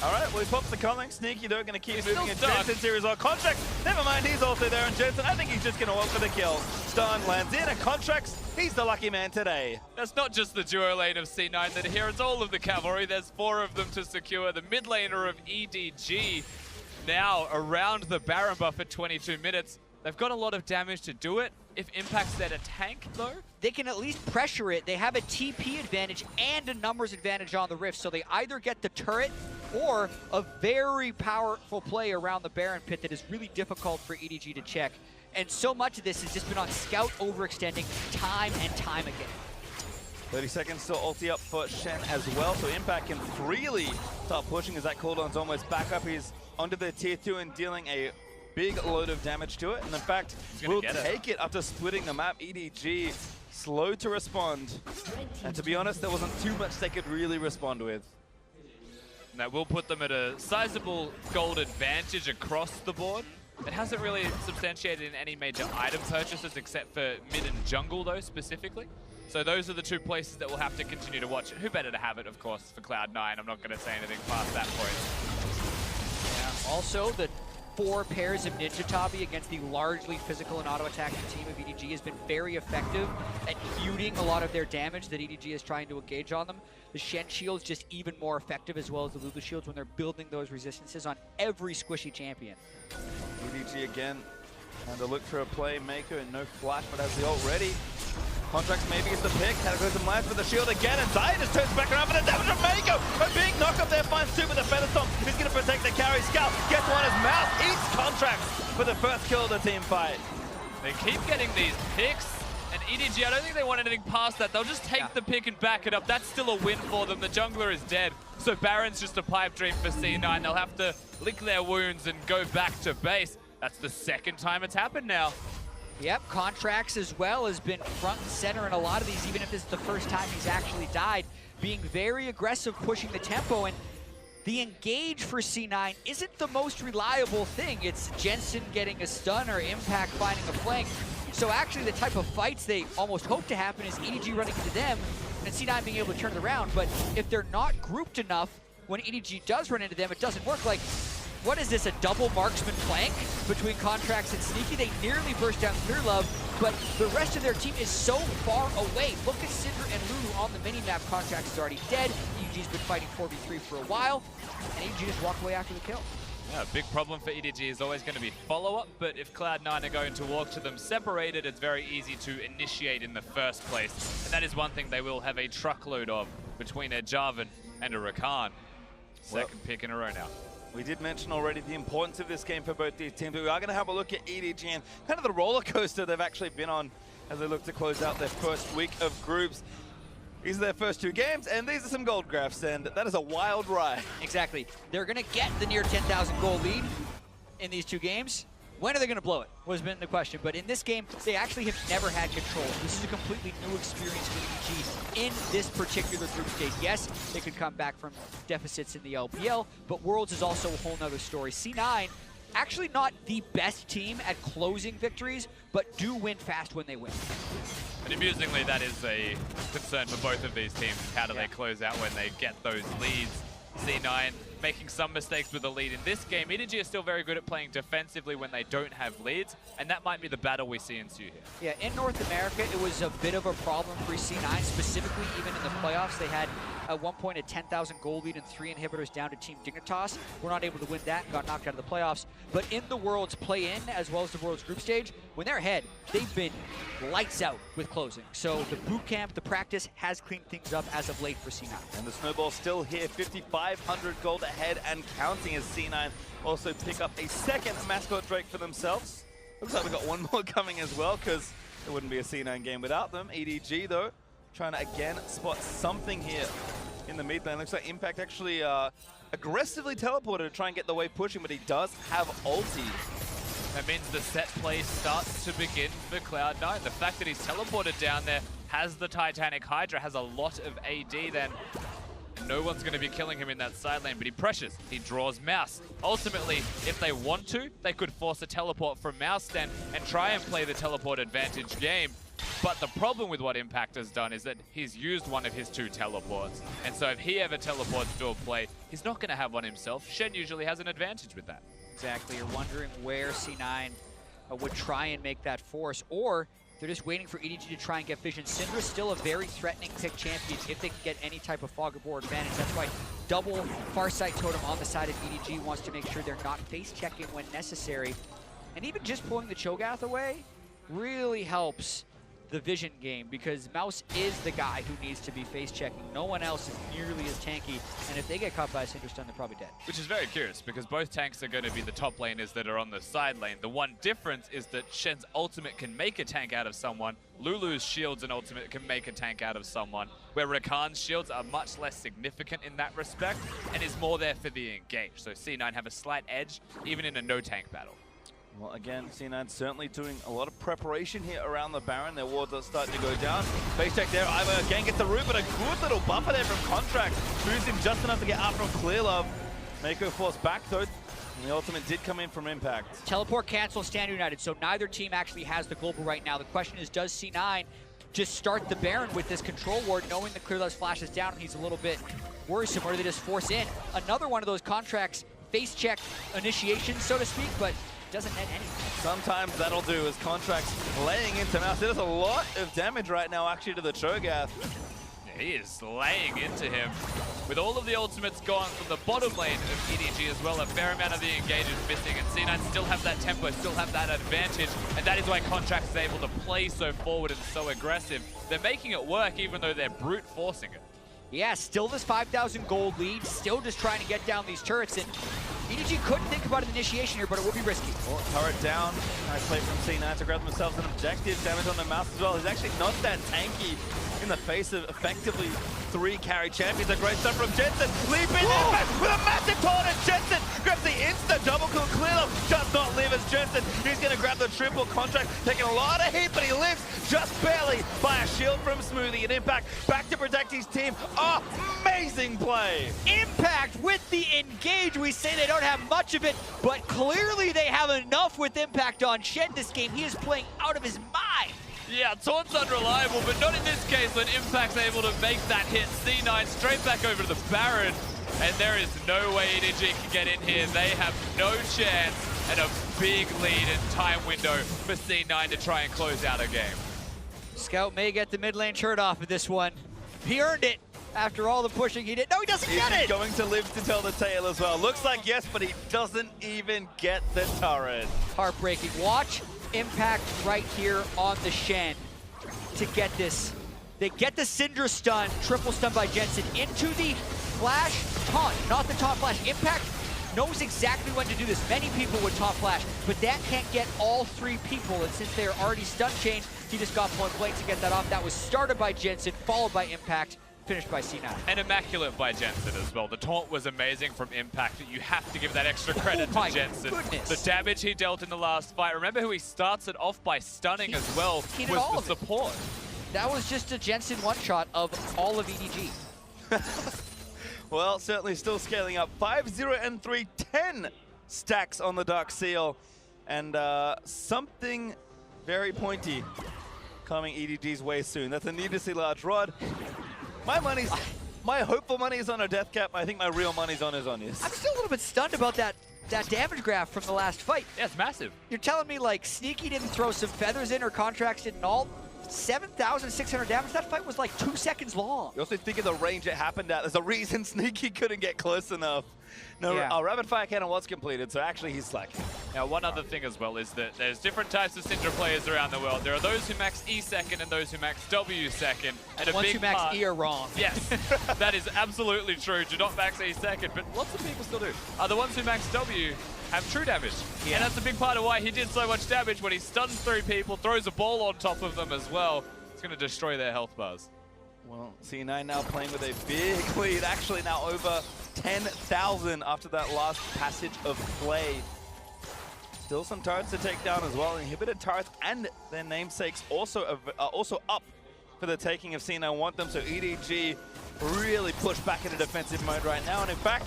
All right, well, he pops the calling. Sneaky, though, going to keep moving in Jensen's here as well. Contract, never mind, he's also there. And Jensen, I think he's just going to walk for the kill. Stun lands in, and Contracts, he's the lucky man today. That's not just the duo lane of C9 that are here, it's all of the cavalry. There's 4 of them to secure. The mid laner of EDG now around the Baron buff at 22 minutes. They've got a lot of damage to do it. If Impact's there to tank, though, they can at least pressure it. They have a TP advantage and a numbers advantage on the Rift, so they either get the turret or a very powerful play around the Baron pit that is really difficult for EDG to check. And so much of this has just been on Scout overextending time and time again. 30 seconds till ulti up for Shen as well, so Impact can freely start pushing as that cooldown's almost back up. He's onto the tier 2 and dealing a big load of damage to it, and in fact, we'll take it after splitting the map. EDG slow to respond, and to be honest, there wasn't too much they could really respond with. And that will put them at a sizable gold advantage across the board. It hasn't really substantiated in any major item purchases except for mid and jungle, though, specifically. So those are the two places that we'll have to continue to watch. Who better to have it, of course, for Cloud9? I'm not going to say anything past that point. Yeah. Also, the 4 pairs of Ninja Tabi against the largely physical and auto-attacking team of EDG has been very effective at muting a lot of their damage that EDG is trying to engage on them. The Shen Shield's just even more effective, as well as the Lulu Shields, when they're building those resistances on every squishy champion. EDG again, and to look for a playmaker and no flash, but has the ult ready. Contracts maybe gets the pick, Cataclysm lands with the shield again, and Zaya just turns back around for the damage of Mako. A big knock up there, finds 2 with the Feather Stomp. Who's going to protect the carry? Scout gets one as Mouse eats Contracts for the first kill of the team fight. They keep getting these picks, and EDG, I don't think they want anything past that. They'll just take the pick and back it up. That's still a win for them. The jungler is dead, so Baron's just a pipe dream for C9. They'll have to lick their wounds and go back to base. That's the second time it's happened now. Yep, Contracts as well has been front and center in a lot of these, even if this is the first time he's actually died, being very aggressive, pushing the tempo, and the engage for C9 isn't the most reliable thing. It's Jensen getting a stun or Impact finding a flank. So actually the type of fights they almost hope to happen is EDG running into them and C9 being able to turn it around. But if they're not grouped enough, when EDG does run into them, it doesn't work. Like, what is this, a double marksman flank between Contracts and Sneaky? They nearly burst down Clear Love, but the rest of their team is so far away. Look at Cinder and Lulu on the mini-map. Contracts is already dead. EDG's been fighting 4v3 for a while, and EDG just walked away after the kill. Yeah, big problem for EDG is always going to be follow-up, but if Cloud9 are going to walk to them separated, it's very easy to initiate in the first place. And that is one thing they will have a truckload of between a Jarvan and a Rakan. Second pick in a row now. We did mention already the importance of this game for both these teams, but we are going to have a look at EDG and kind of the roller coaster they've actually been on as they look to close out their first week of groups. These are their first 2 games, and these are some gold graphs, and that is a wild ride. Exactly. They're going to get the near 10,000 goal lead in these 2 games. When are they going to blow it was been the question. But in this game, they actually have never had control. This is a completely new experience for EDG in this particular group stage. Yes, they could come back from deficits in the LPL, but Worlds is also a whole nother story. C9, actually not the best team at closing victories, but do win fast when they win. And amusingly, that is a concern for both of these teams. How do they close out when they get those leads? C9 making some mistakes with the lead in this game. EDG is still very good at playing defensively when they don't have leads, and that might be the battle we see ensue here. Yeah, in North America, it was a bit of a problem for C9, specifically even in the playoffs. They had at one point a 10,000 goal lead and 3 inhibitors down to Team Dignitas. We're not able to win that and got knocked out of the playoffs. But in the Worlds play-in, as well as the Worlds group stage, when they're ahead, they've been lights out with closing. So the boot camp, the practice has cleaned things up as of late for C9. And the snowball's still here, 5,500 gold ahead and counting as C9 also pick up a second mascot Drake for themselves. Looks like we got one more coming as well, because it wouldn't be a C9 game without them. EDG, though, trying to again spot something here in the mid lane. Looks like Impact actually aggressively teleported to try and get the wave pushing, but he does have ulti. That means the set play starts to begin for Cloud9. The fact that he's teleported down there, has the Titanic Hydra, has a lot of AD, then no one's going to be killing him in that side lane, but he pressures, he draws Mouse. Ultimately, if they want to, they could force a teleport from Mouse then and try and play the teleport advantage game. But the problem with what Impact has done is that he's used one of his 2 teleports. And so if he ever teleports to a play, he's not going to have one himself. Shen usually has an advantage with that. Exactly. You're wondering where C9 would try and make that force, or they're just waiting for EDG to try and get vision. Syndra's still a very threatening pick champion if they can get any type of fog of war advantage. That's why double Farsight Totem on the side of EDG wants to make sure they're not face checking when necessary. And even just pulling the Cho'Gath away really helps the vision game, because Mouse is the guy who needs to be face checking. No one else is nearly as tanky, and if they get caught by a Syndra stun, they're probably dead. Which is very curious, because both tanks are going to be the top laners that are on the side lane. The one difference is that Shen's ultimate can make a tank out of someone, Lulu's shields and ultimate can make a tank out of someone, where Rakan's shields are much less significant in that respect, and is more there for the engage. So C9 have a slight edge, even in a no-tank battle. Well, again, C9 certainly doing a lot of preparation here around the Baron. Their wards are starting to go down. Base check there. Ivo again gets the root, but a good little buffer there from Contract. Moves him just enough to get out from Clearlove. Mako forced back, though. And the ultimate did come in from Impact. Teleport cancel, Stand United. So neither team actually has the global right now. The question is, does C9 just start the Baron with this control ward, knowing that Clearlove's flash is down and he's a little bit worrisome, or do they just force in? Another one of those Contracts face check initiations, so to speak, but doesn't net anything. Sometimes that'll do as Contracts laying into Mouse. There's a lot of damage right now actually to the Cho'Gath. He is laying into him. With all of the ultimates gone from the bottom lane of EDG as well, a fair amount of the engage is missing, and C9 still have that tempo, still have that advantage, and that is why Contracts is able to play so forward and so aggressive. They're making it work even though they're brute forcing it. Yeah, still this 5,000 gold lead, still just trying to get down these turrets, and EDG could think about an initiation here, but it would be risky. Well, turret down. Nice play from C9 to grab themselves an objective. Damage on the Mouse as well. He's actually not that tanky in the face of effectively 3 carry champions. A great stuff from Jensen. Leap in there with a massive taunt, and Jensen grabs the insta double kill. Clearlove does not live as Jensen. He's going to grab the triple Contract, taking a lot of heat, but he lives just barely by a shield from Smoothie. And Impact back to protect his team. Oh, amazing play. Impact with the engage. We say they don't have much of it, but clearly they have enough with Impact on Shen this game. He is playing out of his mind. Yeah, Taunt's unreliable, but not in this case when Impact's able to make that hit. C9 straight back over to the Baron, and there is no way EDG can get in here. They have no chance, and a big lead and time window for C9 to try and close out a game. Scout may get the mid lane shirt off of this one. He earned it after all the pushing he did. No, he doesn't get it! He's going to live to tell the tale as well. Looks like yes, but he doesn't even get the turret. Heartbreaking. Watch Impact right here on the Shen to get this. They get the Syndra stun, triple stun by Jensen, into the flash taunt, not the top flash. Impact knows exactly when to do this. Many people would top flash, but that can't get all 3 people, and since they're already stun chained, he just got point blank to get that off. That was started by Jensen, followed by Impact, finished by C9. And immaculate by Jensen as well. The taunt was amazing from Impact. You have to give that extra credit to Jensen. Goodness. The damage he dealt in the last fight. Remember who he starts it off by stunning as well, was the support. That was just a Jensen one-shot of all of EDG. Well, certainly still scaling up. 5-0 and 3, 10 stacks on the Dark Seal. And something very pointy coming EDG's way soon. That's a needlessly large rod. My hopeful money is on a death cap. I think my real money's on Izonius. I'm still a little bit stunned about that damage graph from the last fight. Yeah, it's massive. You're telling me like Sneaky didn't throw some feathers in or Contracts didn't all? 7,600 damage. That fight was like 2 seconds long. You also think of the range it happened at. There's a reason Sneaky couldn't get close enough. No, yeah. Rapid Fire Cannon was completed, so actually he's slacking. Now, one other thing as well is that there's different types of Syndra players around the world. There are those who max E second and those who max W second. And a Once big you max part, E are wrong. Yes, that is absolutely true. Do not max E second, but lots of people still do. The ones who max W have true damage. Yeah. And that's a big part of why he did so much damage when he stuns 3 people, throws a ball on top of them as well. It's going to destroy their health bars. Well, C9 now playing with a big lead, actually now over 10,000 after that last passage of play. Still some turrets to take down as well. Inhibited turrets and their namesakes also up for the taking of C9 want them, so EDG really push back into defensive mode right now. And in fact,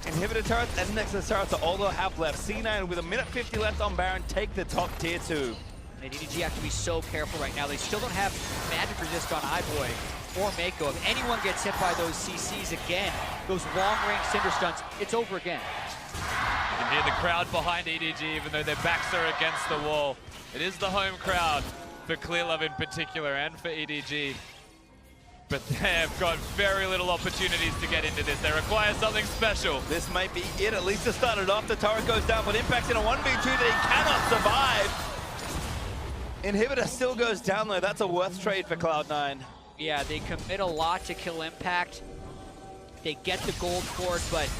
Inhibited turrets and Nexus turrets are all they'll have left. C9 with a minute 50 left on Baron take the top tier 2. And EDG have to be so careful right now. They still don't have magic resist on iBoy or Mako. If anyone gets hit by those CCs again, those long-range Cinder Stunts, it's over again. You can hear the crowd behind EDG, even though their backs are against the wall. It is the home crowd for Clearlove in particular and for EDG. But they've got very little opportunities to get into this. They require something special. This might be it, at least to start it off. The turret goes down, but Impact's in a 1v2 that he cannot survive. Inhibitor still goes down though. That's a worth trade for Cloud9. Yeah, they commit a lot to kill Impact. They get the gold for it, but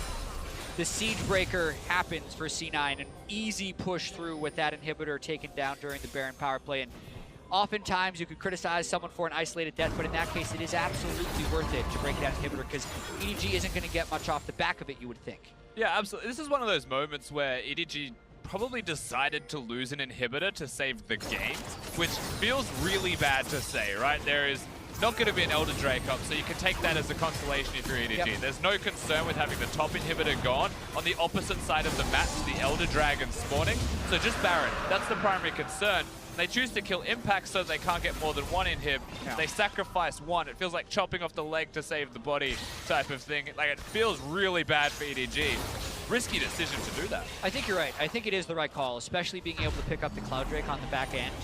the Siege Breaker happens for C9. An easy push through with that Inhibitor taken down during the Baron power play. And oftentimes you could criticize someone for an isolated death, but in that case it is absolutely worth it to break that Inhibitor because EDG isn't going to get much off the back of it, you would think. Yeah, absolutely. This is one of those moments where EDG probably decided to lose an inhibitor to save the game, which feels really bad to say, right? There is not going to be an Elder Drake up, so you can take that as a consolation if you're EDG. Yep. There's no concern with having the top inhibitor gone. On the opposite side of the map, the Elder Dragon spawning. So just Baron, that's the primary concern. They choose to kill Impact so they can't get more than one inhib. Yeah. They sacrifice one. It feels like chopping off the leg to save the body type of thing. Like, it feels really bad for EDG. Risky decision to do that. I think you're right. I think it is the right call, especially being able to pick up the Cloud Drake on the back end.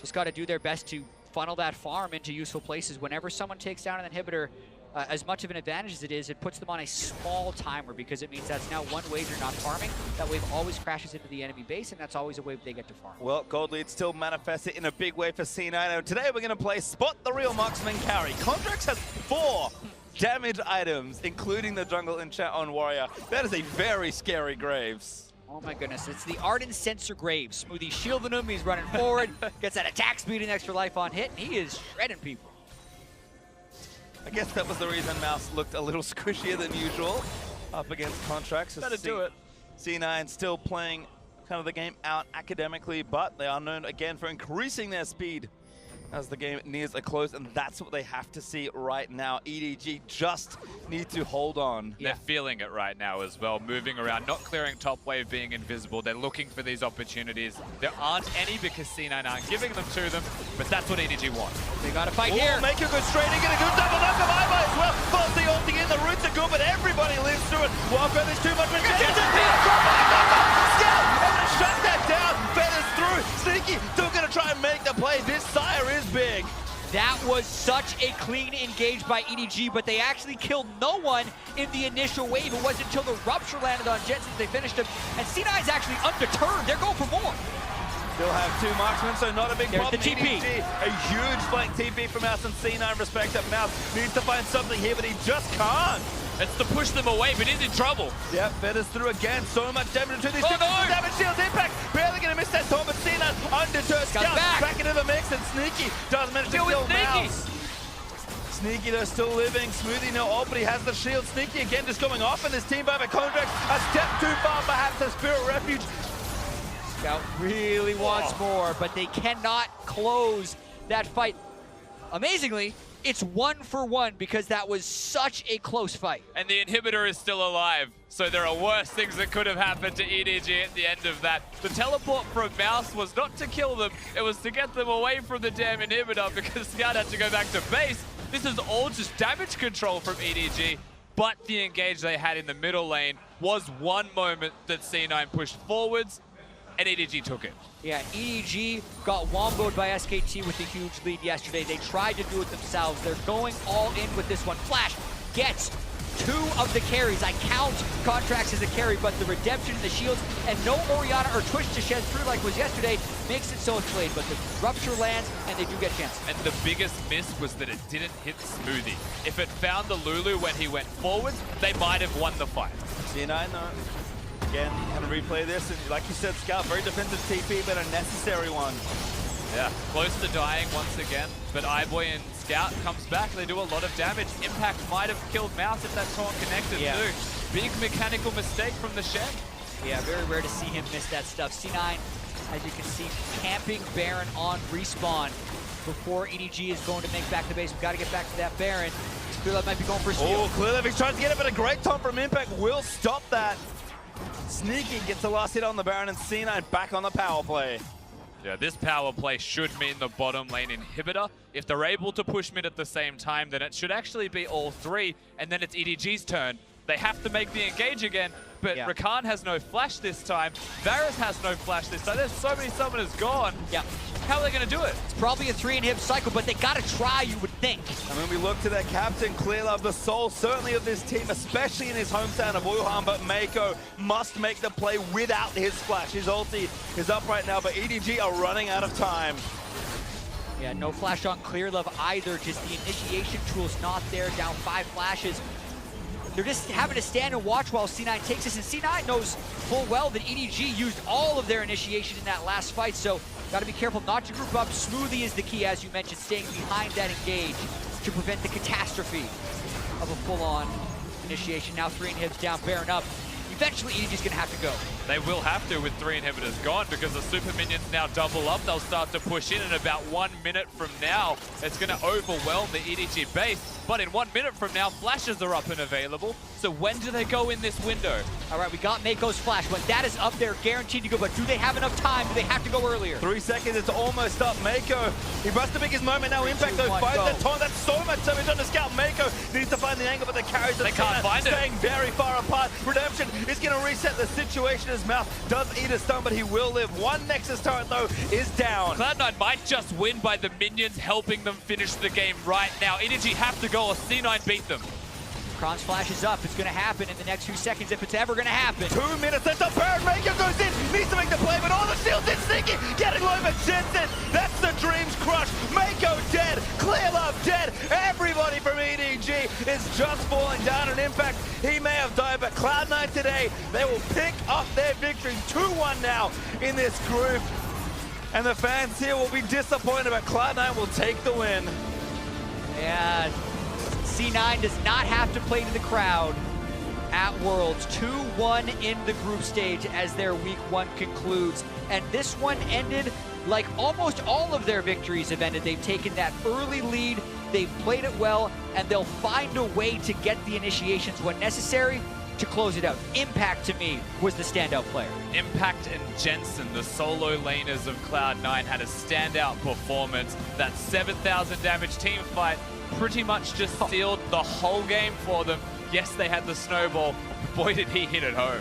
Just got to do their best to funnel that farm into useful places. Whenever someone takes down an inhibitor, as much of an advantage as it is, it puts them on a small timer because it means that's now one wave you're not farming. That wave always crashes into the enemy base, and that's always a wave they get to farm. Well, Gold Lead still manifested in a big way for C9. And today we're going to play Spot the Real Marksman Carry. Contracts has 4 damage items, including the jungle enchant on Warrior. That is a very scary Graves. Oh my goodness, it's the Ardent Sensor Graves. Smoothie shielding him, he's running forward, gets that attack speed and extra life on hit, and he is shredding people. I guess that was the reason Mouse looked a little squishier than usual up against Contracts. Better do it. C9 still playing kind of the game out academically, but they are known again for increasing their speed as the game nears a close, and that's what they have to see right now. EDG just need to hold on. They're feeling it right now as well, moving around, not clearing top wave, being invisible. They're looking for these opportunities. There aren't any because C9 aren't giving them to them, but that's what EDG wants. They got to fight here. Make a good straight in, get a good double knock of Ivo as well. Falls the ulti in, the roots are good, but everybody lives through it. Walker, there's too much. Shut that down, Feathers through. Sneaky, still gonna try and make the play. This Sire is big. That was such a clean engage by EDG, but they actually killed no one in the initial wave. It wasn't until the Rupture landed on Jet since they finished him. And C9's actually undeterred. They're going for more. Still have 2 marksmen, so not a big problem. The TP. EDG, a huge flank TP from Mouse, and C9 respect that Mouse needs to find something here, but he just can't. It's to push them away, but he's in trouble. Yep, Feathers through again. So much damage to these two. Damage shields, Impact. Barely going to miss that torn, but C9 undeterred. Scout back into the mix, and Sneaky does manage to kill Mouse. Sneaky, though, still living. Smoothie, no ult, but he has the shield. Sneaky again just going off in this team by the Contract. A step too far, perhaps, a Spirit Refuge. Scout really wants more, but they cannot close that fight. Amazingly, it's 1-for-1 because that was such a close fight. And the inhibitor is still alive, so there are worse things that could have happened to EDG at the end of that. The teleport from Mouse was not to kill them, it was to get them away from the damn inhibitor because Scout had to go back to base. This is all just damage control from EDG, but the engage they had in the middle lane was one moment that C9 pushed forwards, and EDG took it. Yeah, EDG got womboed by SKT with a huge lead yesterday. They tried to do it themselves. They're going all in with this one. Flash gets 2 of the carries. I count Contracts as a carry, but the redemption, the shields, and no Orianna or Twitch to shed through like was yesterday makes it so it's played. But the Rupture lands, and they do get chances. And the biggest miss was that it didn't hit Smoothie. If it found the Lulu when he went forwards, they might have won the fight. C9, again, kind of replay this, and like you said, Scout, very defensive TP, but a necessary one. Yeah, close to dying once again, but Iboy and Scout comes back, they do a lot of damage. Impact might have killed Mouse if that torn connected too. Big mechanical mistake from the Shen. Yeah, very rare to see him miss that stuff. C9, as you can see, camping Baron on respawn before EDG is going to make back the base. We've got to get back to that Baron. Clearlove might be going for a steal. Oh, Clearlove, he's trying to get it, but a great taunt from Impact will stop that. Sneaky gets the last hit on the Baron, and C9 back on the power play. Yeah, this power play should mean the bottom lane inhibitor. If they're able to push mid at the same time, then it should actually be all 3, and then it's EDG's turn. They have to make the engage again, but Rakan has no flash this time. Varus has no flash this time. There's so many summoners gone. Yeah. How are they going to do it? It's probably a 3-inhib cycle, but they got to try, you would think. I mean, we look to their captain, Clearlove, the soul certainly of this team, especially in his hometown of Wuhan, but Mako must make the play without his flash. His ulti is up right now, but EDG are running out of time. Yeah, no flash on Clearlove either, just the initiation tool's not there, down 5 flashes. They're just having to stand and watch while C9 takes this, and C9 knows full well that EDG used all of their initiation in that last fight, so got to be careful not to group up. Smoothie is the key, as you mentioned, staying behind that engage to prevent the catastrophe of a full-on initiation. Now 3 inhibs down, Baron up. eventually EDG's going to have to go. They will have to with 3 inhibitors gone, because the super minions now double up. They'll start to push in about 1 minute from now. It's going to overwhelm the EDG base. But in 1 minute from now, flashes are up and available. So when do they go in this window? All right, we got Mako's flash, but that is up there, guaranteed to go. But do they have enough time? Do they have to go earlier? 3 seconds, it's almost up. Mako, he must to make his moment now. Impact though, finds that taunt. That's so much damage on the scout. Mako needs to find the angle, but the carries they can't find it. Staying very far apart. Redemption is going to reset the situation. His mouth does eat a stun, but he will live. One Nexus turret though is down. Cloud9 might just win by the minions helping them finish the game right now. EDG have to go or C9 beat them. Kron's flash is up. It's going to happen in the next few seconds if it's ever going to happen. 2 minutes, that's a burn. Mako goes in, needs to make the play, but all the shields in sneaky. Getting low, but Jensen, that's the dreams crush. Mako dead, Clear Love dead. Everybody from EDG is just falling down. An Impact, he may have died, but Cloud9 today, they will pick up their victory. 2-1 now in this group. And the fans here will be disappointed, but Cloud9 will take the win. Yeah. C9 does not have to play to the crowd at Worlds. 2-1 in the group stage as their week 1 concludes. And this one ended like almost all of their victories have ended. They've taken that early lead, they've played it well, and they'll find a way to get the initiations when necessary to close it out. Impact, to me, was the standout player. Impact and Jensen, the solo laners of Cloud9, had a standout performance. That 7,000 damage team fight pretty much just sealed the whole game for them. Yes, they had the snowball. Boy, did he hit it home.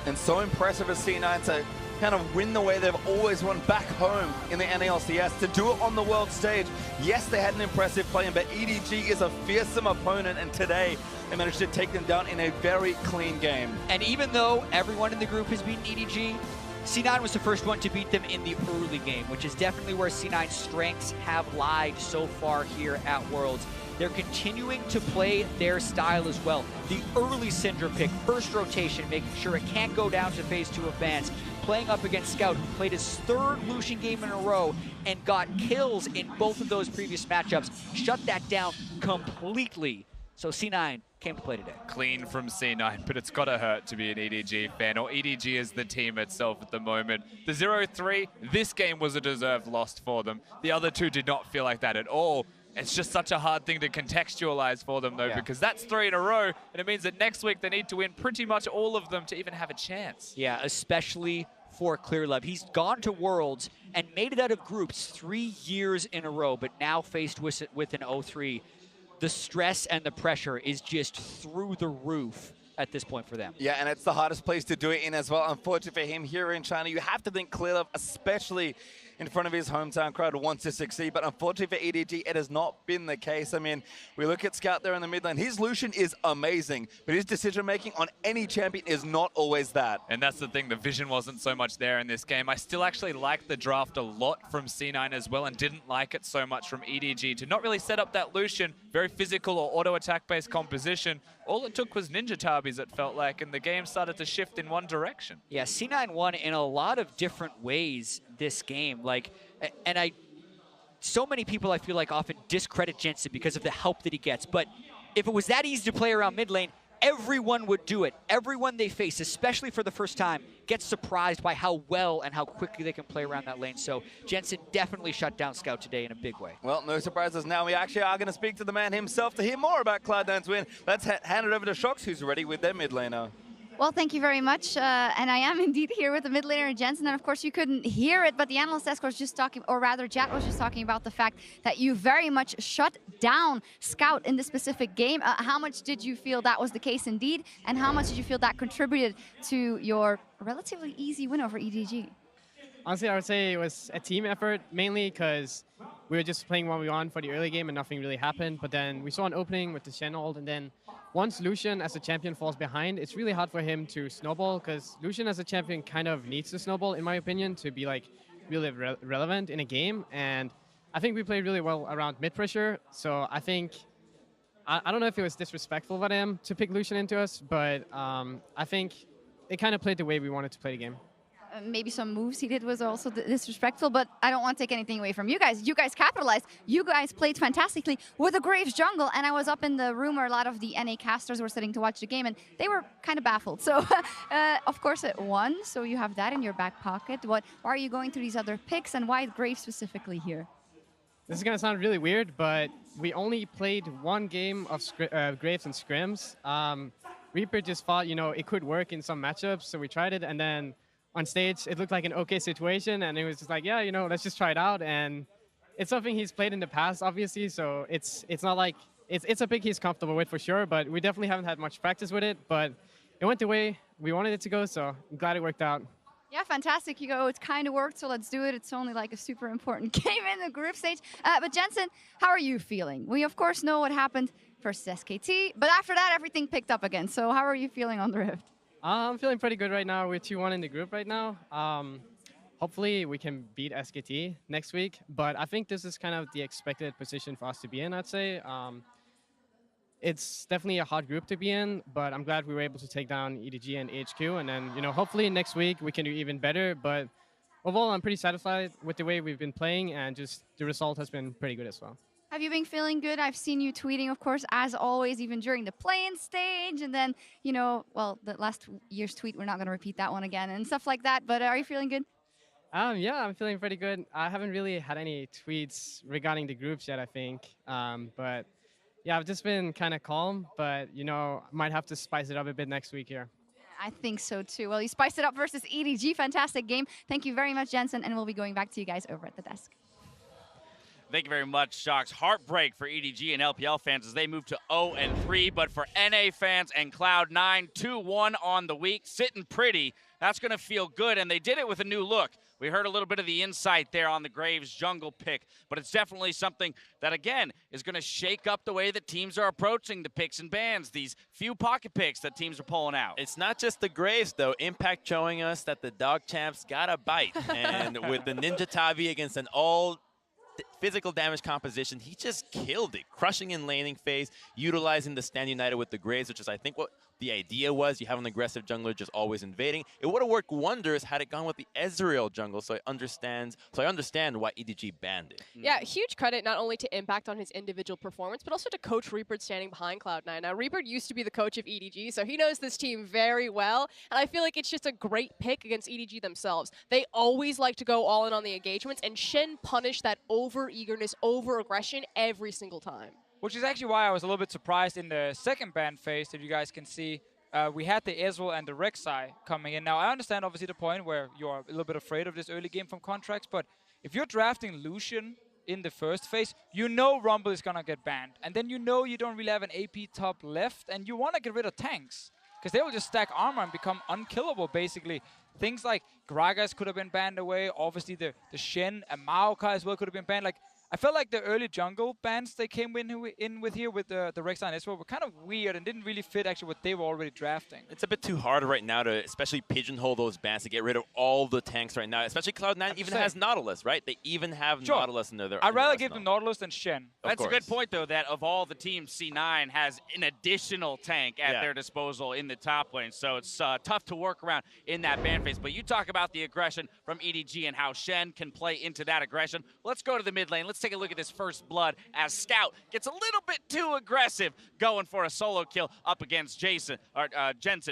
And so impressive as C9 to kind of win the way they've always won back home in the NALCS, to do it on the world stage. Yes, they had an impressive play, but EDG is a fearsome opponent, and today they managed to take them down in a very clean game. And even though everyone in the group has beaten EDG, C9 was the first one to beat them in the early game, which is definitely where C9's strengths have lied so far here at Worlds. They're continuing to play their style as well. The early Syndra pick, first rotation, making sure it can't go down to phase 2 of bans, playing up against Scout, who played his 3rd Lucian game in a row and got kills in both of those previous matchups, shut that down completely. So C9 came to play today. Clean from C9, but it's got to hurt to be an EDG fan, or EDG is the team itself at the moment. The 0-3, this game was a deserved loss for them. The other 2 did not feel like that at all. It's just such a hard thing to contextualize for them, though, because that's 3 in a row, and it means that next week they need to win pretty much all of them to even have a chance. Yeah, especially for Clear Love. He's gone to Worlds and made it out of groups 3 years in a row, but now faced with an 0-3. The stress and the pressure is just through the roof at this point for them. Yeah, and it's the hardest place to do it in as well. Unfortunately for him here in China, you have to think Clear Love, especially in front of his hometown crowd, wants to succeed. But unfortunately for EDG, it has not been the case. I mean, we look at Scout there in the mid lane. His Lucian is amazing, but his decision-making on any champion is not always that. And that's the thing, the vision wasn't so much there in this game. I still actually like the draft a lot from C9 as well, and didn't like it so much from EDG to not really set up that Lucian, very physical or auto-attack-based composition. All it took was Ninja Tabis, it felt like, and the game started to shift in one direction. Yeah, C9 won in a lot of different ways this game. So many people I feel like often discredit Jensen because of the help that he gets. But if it was that easy to play around mid lane, everyone would do it. Everyone they face, especially for the first time, gets surprised by how well and how quickly they can play around that lane. So Jensen definitely shut down Scout today in a big way. Well, no surprises now. We actually are going to speak to the man himself to hear more about Cloud9's win. Let's hand it over to Shox, who's ready with their mid laner. Well, thank you very much. And I am indeed here with the mid laner Jensen. And of course, you couldn't hear it, but the analyst desk was just talking, or rather, Jat was just talking about the fact that you very much shut down Scout in this specific game. How much did you feel that was the case indeed? And how much did you feel that contributed to your relatively easy win over EDG? Honestly, I would say it was a team effort, mainly because we were just playing 1v1 for the early game and nothing really happened. But then we saw an opening with the Shen ult, and then once Lucian as a champion falls behind, it's really hard for him to snowball, because Lucian as a champion kind of needs to snowball, in my opinion, to be like really relevant in a game. And I think we played really well around mid pressure. So I think, I don't know if it was disrespectful of him to pick Lucian into us, but I think it kind of played the way we wanted to play the game. maybe some moves he did was also disrespectful, but I don't want to take anything away from you guys. You guys capitalized. You guys played fantastically with the Graves jungle, and I was up in the room where a lot of the NA casters were sitting to watch the game, and they were kind of baffled. So, of course, it won, so you have that in your back pocket. Why are you going through these other picks, and why Graves specifically here? This is going to sound really weird, but we only played one game of Graves and scrims. Reaper just thought, it could work in some matchups, so we tried it, and then on stage, it looked like an okay situation, and it was just like, yeah, let's just try it out, and it's something he's played in the past, obviously, so it's not like, it's a pick he's comfortable with for sure, but we definitely haven't had much practice with it, but it went the way we wanted it to go, so I'm glad it worked out. Yeah, fantastic. You go, it kind of worked, so let's do it. It's only like a super important game in the group stage. But Jensen, how are you feeling? We, of course, know what happened versus SKT, but after that, everything picked up again. So how are you feeling on the Rift? I'm feeling pretty good right now. We're 2-1 in the group right now. Hopefully, we can beat SKT next week, but I think this is kind of the expected position for us to be in, I'd say. It's definitely a hard group to be in, but I'm glad we were able to take down EDG and HQ, and then, hopefully next week we can do even better, but overall I'm pretty satisfied with the way we've been playing, and just the result has been pretty good as well. Have you been feeling good? I've seen you tweeting, of course, as always, even during the play-in stage, and then, well, the last year's tweet, we're not going to repeat that one again, and stuff like that, but are you feeling good? Yeah, I'm feeling pretty good. I haven't really had any tweets regarding the groups yet, I think, but yeah, I've just been kind of calm, but, might have to spice it up a bit next week here. I think so, too. Well, you spiced it up versus EDG. Fantastic game. Thank you very much, Jensen, and we'll be going back to you guys over at the desk. Thank you very much, Shocks. Heartbreak for EDG and LPL fans as they move to 0-3, but for NA fans and Cloud9, 2-1 on the week, sitting pretty. That's going to feel good, and they did it with a new look. We heard a little bit of the insight there on the Graves jungle pick, but it's definitely something that, again, is going to shake up the way that teams are approaching the picks and bans, these few pocket picks that teams are pulling out. It's not just the Graves, though. Impact showing us that the Dog Champs got a bite, and with the Ninja Tabi against an all physical damage composition, he just killed it, crushing in laning phase, utilizing the Stand United with the Graves, which is, I think, what the idea was. You have an aggressive jungler just always invading. It would have worked wonders had it gone with the Ezreal jungle, so I understand why EDG banned it. Yeah, huge credit not only to Impact on his individual performance, but also to Coach Reaper standing behind Cloud9. Now, Reaper used to be the coach of EDG, so he knows this team very well, and I feel like it's just a great pick against EDG themselves. They always like to go all in on the engagements, and Shen punished that over-eagerness, over-aggression every single time. Which is actually why I was a little bit surprised in the second ban phase that you guys can see. We had the Ezreal and the Rek'Sai coming in. Now, I understand obviously the point where you're a little bit afraid of this early game from contracts, but if you're drafting Lucian in the first phase, you know Rumble is going to get banned. And then you know you don't really have an AP top left, and you want to get rid of tanks, because they will just stack armor and become unkillable, basically. Things like Gragas could have been banned away. Obviously, the Shen and Maokai as well could have been banned. Like, I felt like the early jungle bans they came in with here with the Rek'Sai and Ezreal were kind of weird and didn't really fit actually what they were already drafting. It's a bit too hard right now to especially pigeonhole those bans to get rid of all the tanks right now. Especially Cloud9 even has Nautilus, right? They even have Nautilus in their I'd rather give them Nautilus than Shen. That's a good point, though, that of all the teams, C9 has an additional tank at their disposal in the top lane. So it's tough to work around in that ban phase. But you talk about the aggression from EDG and how Shen can play into that aggression. Let's go to the mid lane. Let's take a look at this first blood as Scout gets a little bit too aggressive going for a solo kill up against Jensen,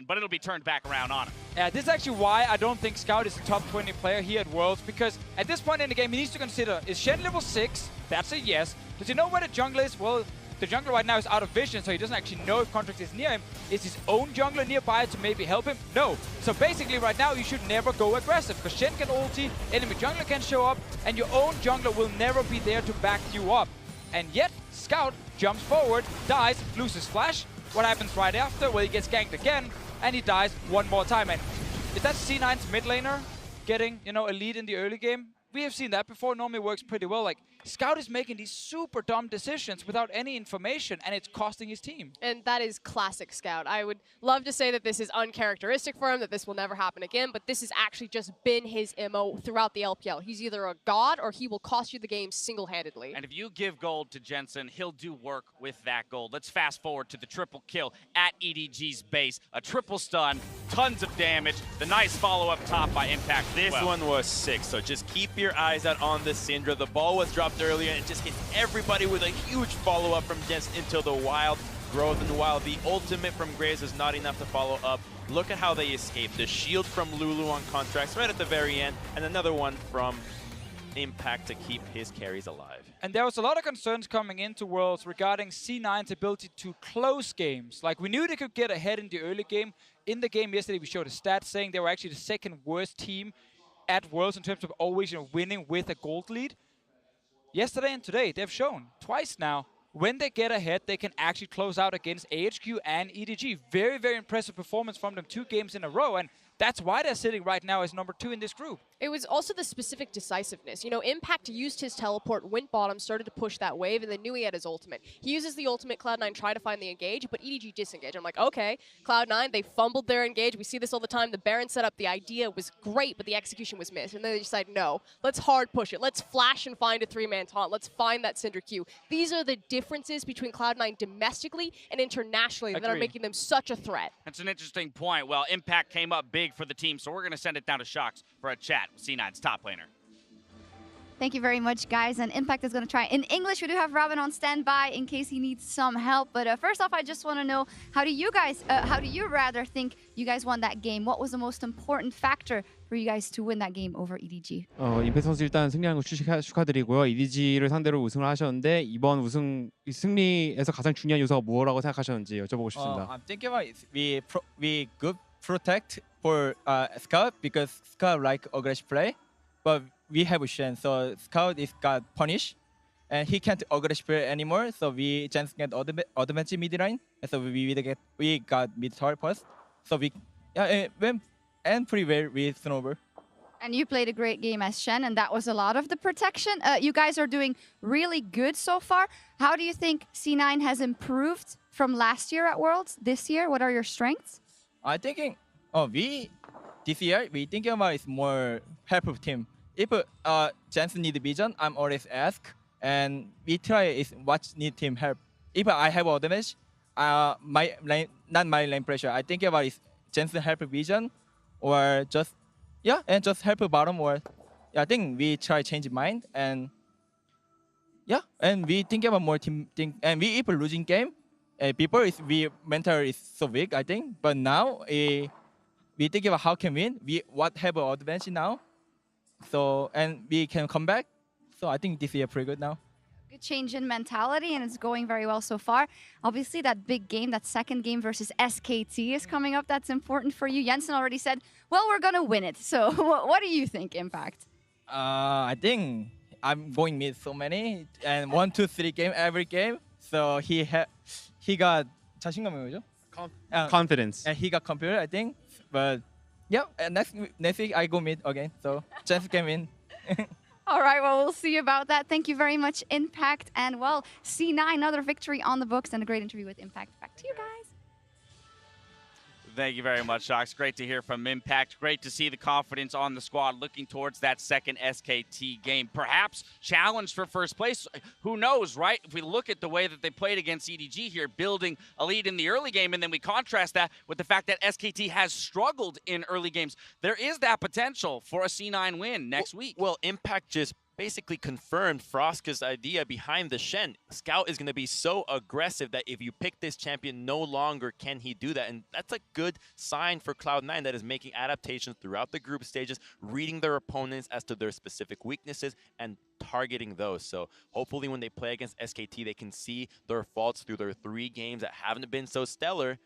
but it'll be turned back around on him. Yeah, this is actually why I don't think Scout is a top 20 player here at Worlds, because at this point in the game he needs to consider, is Shen level 6? That's a yes. Does he know where the jungler is? Well, the jungler right now is out of vision, so he doesn't actually know if Contract is near him. Is his own jungler nearby to maybe help him? No. So basically right now you should never go aggressive, because Shen can ulti, enemy jungler can show up, and your own jungler will never be there to back you up. And yet, Scout jumps forward, dies, loses flash. What happens right after? Well, he gets ganked again, and he dies one more time. And if that's C9's mid laner getting, a lead in the early game, we have seen that before. Normally works pretty well. Like, Scout is making these super dumb decisions without any information, and it's costing his team. And that is classic Scout. I would love to say that this is uncharacteristic for him, that this will never happen again, but this has actually just been his MO throughout the LPL. He's either a god or he will cost you the game single-handedly. And if you give gold to Jensen, he'll do work with that gold. Let's fast forward to the triple kill at EDG's base. A triple stun, tons of damage, the nice follow up top by Impact. This one was sick, so just keep your eyes out on the Syndra. The ball was dropped earlier and it just hits everybody with a huge follow-up from Jensen until the Wild growth. And while the ultimate from Graves is not enough to follow up, look at how they escaped. The shield from Lulu on contracts right at the very end, and another one from Impact to keep his carries alive. And there was a lot of concerns coming into Worlds regarding C9's ability to close games. Like, we knew they could get ahead in the early game. In the game yesterday, we showed a stat saying they were actually the second worst team at Worlds in terms of always winning with a gold lead. Yesterday and today, they've shown twice now, when they get ahead, they can actually close out against AHQ and EDG. Very, very impressive performance from them 2 games in a row, and that's why they're sitting right now as number 2 in this group. It was also the specific decisiveness. You know, Impact used his teleport, went bottom, started to push that wave, and then knew he had his ultimate. He uses the ultimate, Cloud9 try to find the engage, but EDG disengage. I'm like, okay, Cloud9, they fumbled their engage. We see this all the time. The Baron setup, the idea was great, but the execution was missed. And then they decided, no, let's hard push it. Let's flash and find a 3-man taunt. Let's find that Syndra Q. These are the differences between Cloud9 domestically and internationally that are making them such a threat. That's an interesting point. Well, Impact came up big for the team, so we're going to send it down to Shox for a chat with C9's top laner. Thank you very much, guys. And Impact is going to try. In English, we do have Robin on standby in case he needs some help. But first off, I just want to know, how do you rather think you guys won that game? What was the most important factor for you guys to win that game over EDG? 임팩트 선수 일단 승리한 거 축하드리고요. EDG를 상대로 우승을 하셨는데 이번 우승 승리에서 가장 중요한 요소가 뭐라고 생각하셨는지 여쭤보고 싶습니다. I'm thinking about it. We good protect for Scout because Scout like aggressive play, but we have Shen, so Scout is got punished, and he can't aggressive play anymore. So we just get advantage mid line, and so we got mid tower first. So we went and pretty well with Snowball. And you played a great game as Shen, and that was a lot of the protection. You guys are doing really good so far. How do you think C9 has improved from last year at Worlds this year? What are your strengths? I'm thinking, this year we thinking about is more helpful team. If Jensen need vision, I'm always ask, and we try is what need team help. If I have a damage, my lane, not my lane pressure. I think about is Jensen help vision, or just and just help bottom, or I think we try change mind, and and we think about more team thing, and we if losing game, before is we mental is so weak, I think, but now we think about how can win. We have an advantage now. So, and we can come back. So I think this year pretty good now. Good change in mentality, and it's going very well so far. Obviously, that big game, that second game versus SKT is coming up. That's important for you. Jensen already said, well, we're going to win it. So what do you think, Impact? I think I'm going mid so many. And 1, 2, 3 game every game. So he got 자신감이 뭐죠? Confidence. And he got computer, I think. But yeah, and next week I go mid again. So Jensen came in. All right, well, we'll see about that. Thank you very much, Impact. And, well, C9, another victory on the books and a great interview with Impact. Back to you guys. Thank you very much, Shox. Great to hear from Impact. Great to see the confidence on the squad looking towards that second SKT game. Perhaps challenged for first place. Who knows, right? If we look at the way that they played against EDG here, building a lead in the early game, and then we contrast that with the fact that SKT has struggled in early games, there is that potential for a C9 win next week. Well, Impact just basically confirmed Froska's idea behind the Shen. Scout is going to be so aggressive that if you pick this champion, no longer can he do that. And that's a good sign for Cloud9 that is making adaptations throughout the group stages, reading their opponents as to their specific weaknesses and targeting those. So hopefully when they play against SKT, they can see their faults through their 3 games that haven't been so stellar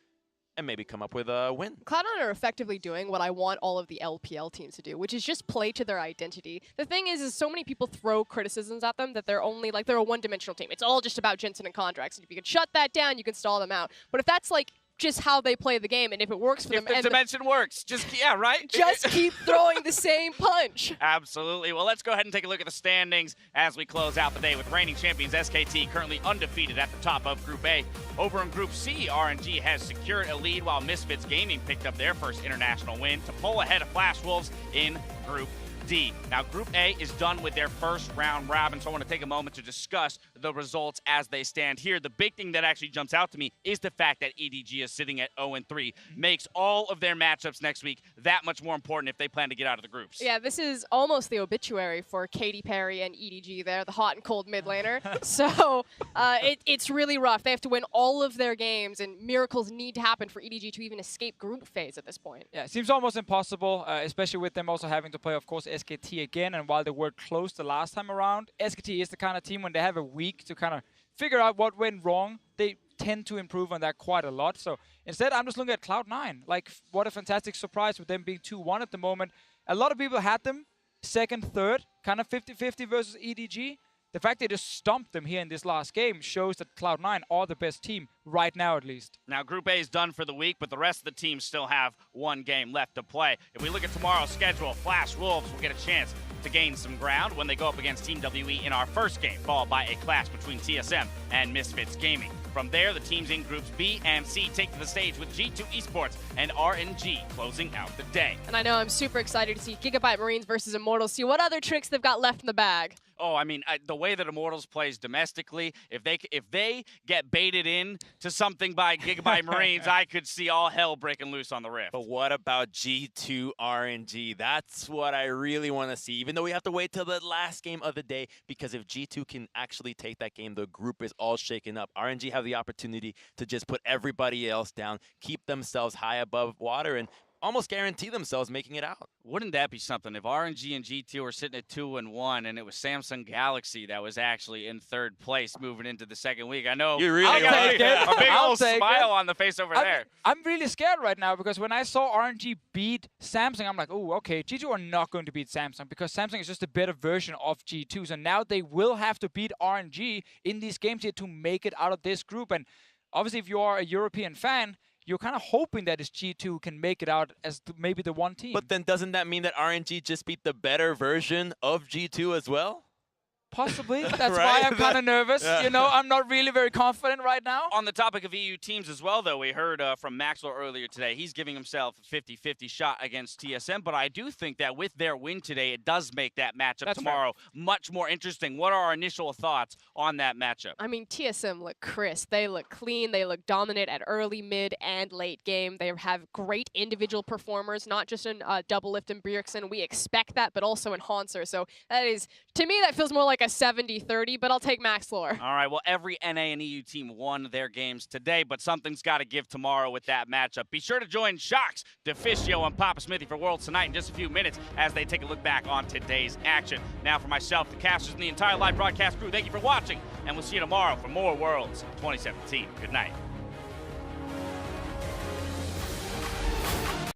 and maybe come up with a win. Cloud9 are effectively doing what I want all of the LPL teams to do, which is just play to their identity. The thing is so many people throw criticisms at them that they're only like, they're a one-dimensional team. It's all just about Jensen and contracts. And if you can shut that down, you can stall them out. But if that's like just how they play the game, and if it works for If them. the dimension works, just, yeah, right? Just keep throwing the same punch. Absolutely. Well, let's go ahead and take a look at the standings as we close out the day with reigning champions SKT currently undefeated at the top of Group A. Over in Group C, RNG has secured a lead while Misfits Gaming picked up their first international win to pull ahead of Flash Wolves in Group D. Now, Group A is done with their first round robin, so I want to take a moment to discuss the results as they stand here. The big thing that actually jumps out to me is the fact that EDG is sitting at 0-3. Makes all of their matchups next week that much more important if they plan to get out of the groups. Yeah, this is almost the obituary for Katy Perry and EDG there, the hot and cold mid laner. So it's really rough. They have to win all of their games, and miracles need to happen for EDG to even escape group phase at this point. Yeah, it seems almost impossible, especially with them also having to play, of course, SKT again. And while they were close the last time around, SKT is the kind of team when they have a week to kind of figure out what went wrong, they tend to improve on that quite a lot. So instead, I'm just looking at Cloud9. Like, what a fantastic surprise with them being 2-1 at the moment. A lot of people had them second, third, kind of 50-50 versus EDG. The fact they just stomped them here in this last game shows that Cloud9 are the best team right now, at least. Now, Group A is done for the week, but the rest of the teams still have one game left to play. If we look at tomorrow's schedule, Flash Wolves will get a chance to gain some ground when they go up against Team WE in our first game, followed by a clash between TSM and Misfits Gaming. From there, the teams in Groups B and C take to the stage with G2 Esports and RNG closing out the day. And I know I'm super excited to see Gigabyte Marines versus Immortals, see what other tricks they've got left in the bag. Oh, I mean, the way that Immortals plays domestically, if they get baited in to something by Gigabyte Marines, I could see all hell breaking loose on the Rift. But what about G2 RNG? That's what I really want to see, even though we have to wait till the last game of the day, because if G2 can actually take that game, the group is all shaken up. RNG have the opportunity to just put everybody else down, keep themselves high above water, and almost guarantee themselves making it out. Wouldn't that be something if RNG and G2 were sitting at 2-1 and it was Samsung Galaxy that was actually in third place moving into the second week? I know you really got a big old smile on the face over there. I'm really scared right now because when I saw RNG beat Samsung, I'm like, oh, okay, G2 are not going to beat Samsung because Samsung is just a better version of G2. So now they will have to beat RNG in these games here to make it out of this group. And obviously, if you are a European fan, you're kind of hoping that this G2 can make it out as maybe the one team. But then doesn't that mean that RNG just beat the better version of G2 as well? Possibly. That's Right? why I'm kind of nervous. Yeah. You know, I'm not really very confident right now. On the topic of EU teams as well, though, we heard from Maxwell earlier today. He's giving himself a 50-50 shot against TSM, but I do think that with their win today, it does make that matchup tomorrow much more interesting. What are our initial thoughts on that matchup? I mean, TSM look crisp. They look clean. They look dominant at early, mid, and late game. They have great individual performers, not just in Doublelift and Bjergsen. We expect that, but also in Hanser. So that is, to me, that feels more like a 70-30, but I'll take Max Floor. All right, well, every NA and EU team won their games today, but something's got to give tomorrow with that matchup. Be sure to join Shox, DeFicio, and Papa Smithy for Worlds tonight in just a few minutes as they take a look back on today's action. Now, for myself, the casters, and the entire live broadcast crew, thank you for watching, and we'll see you tomorrow for more Worlds 2017. Good night.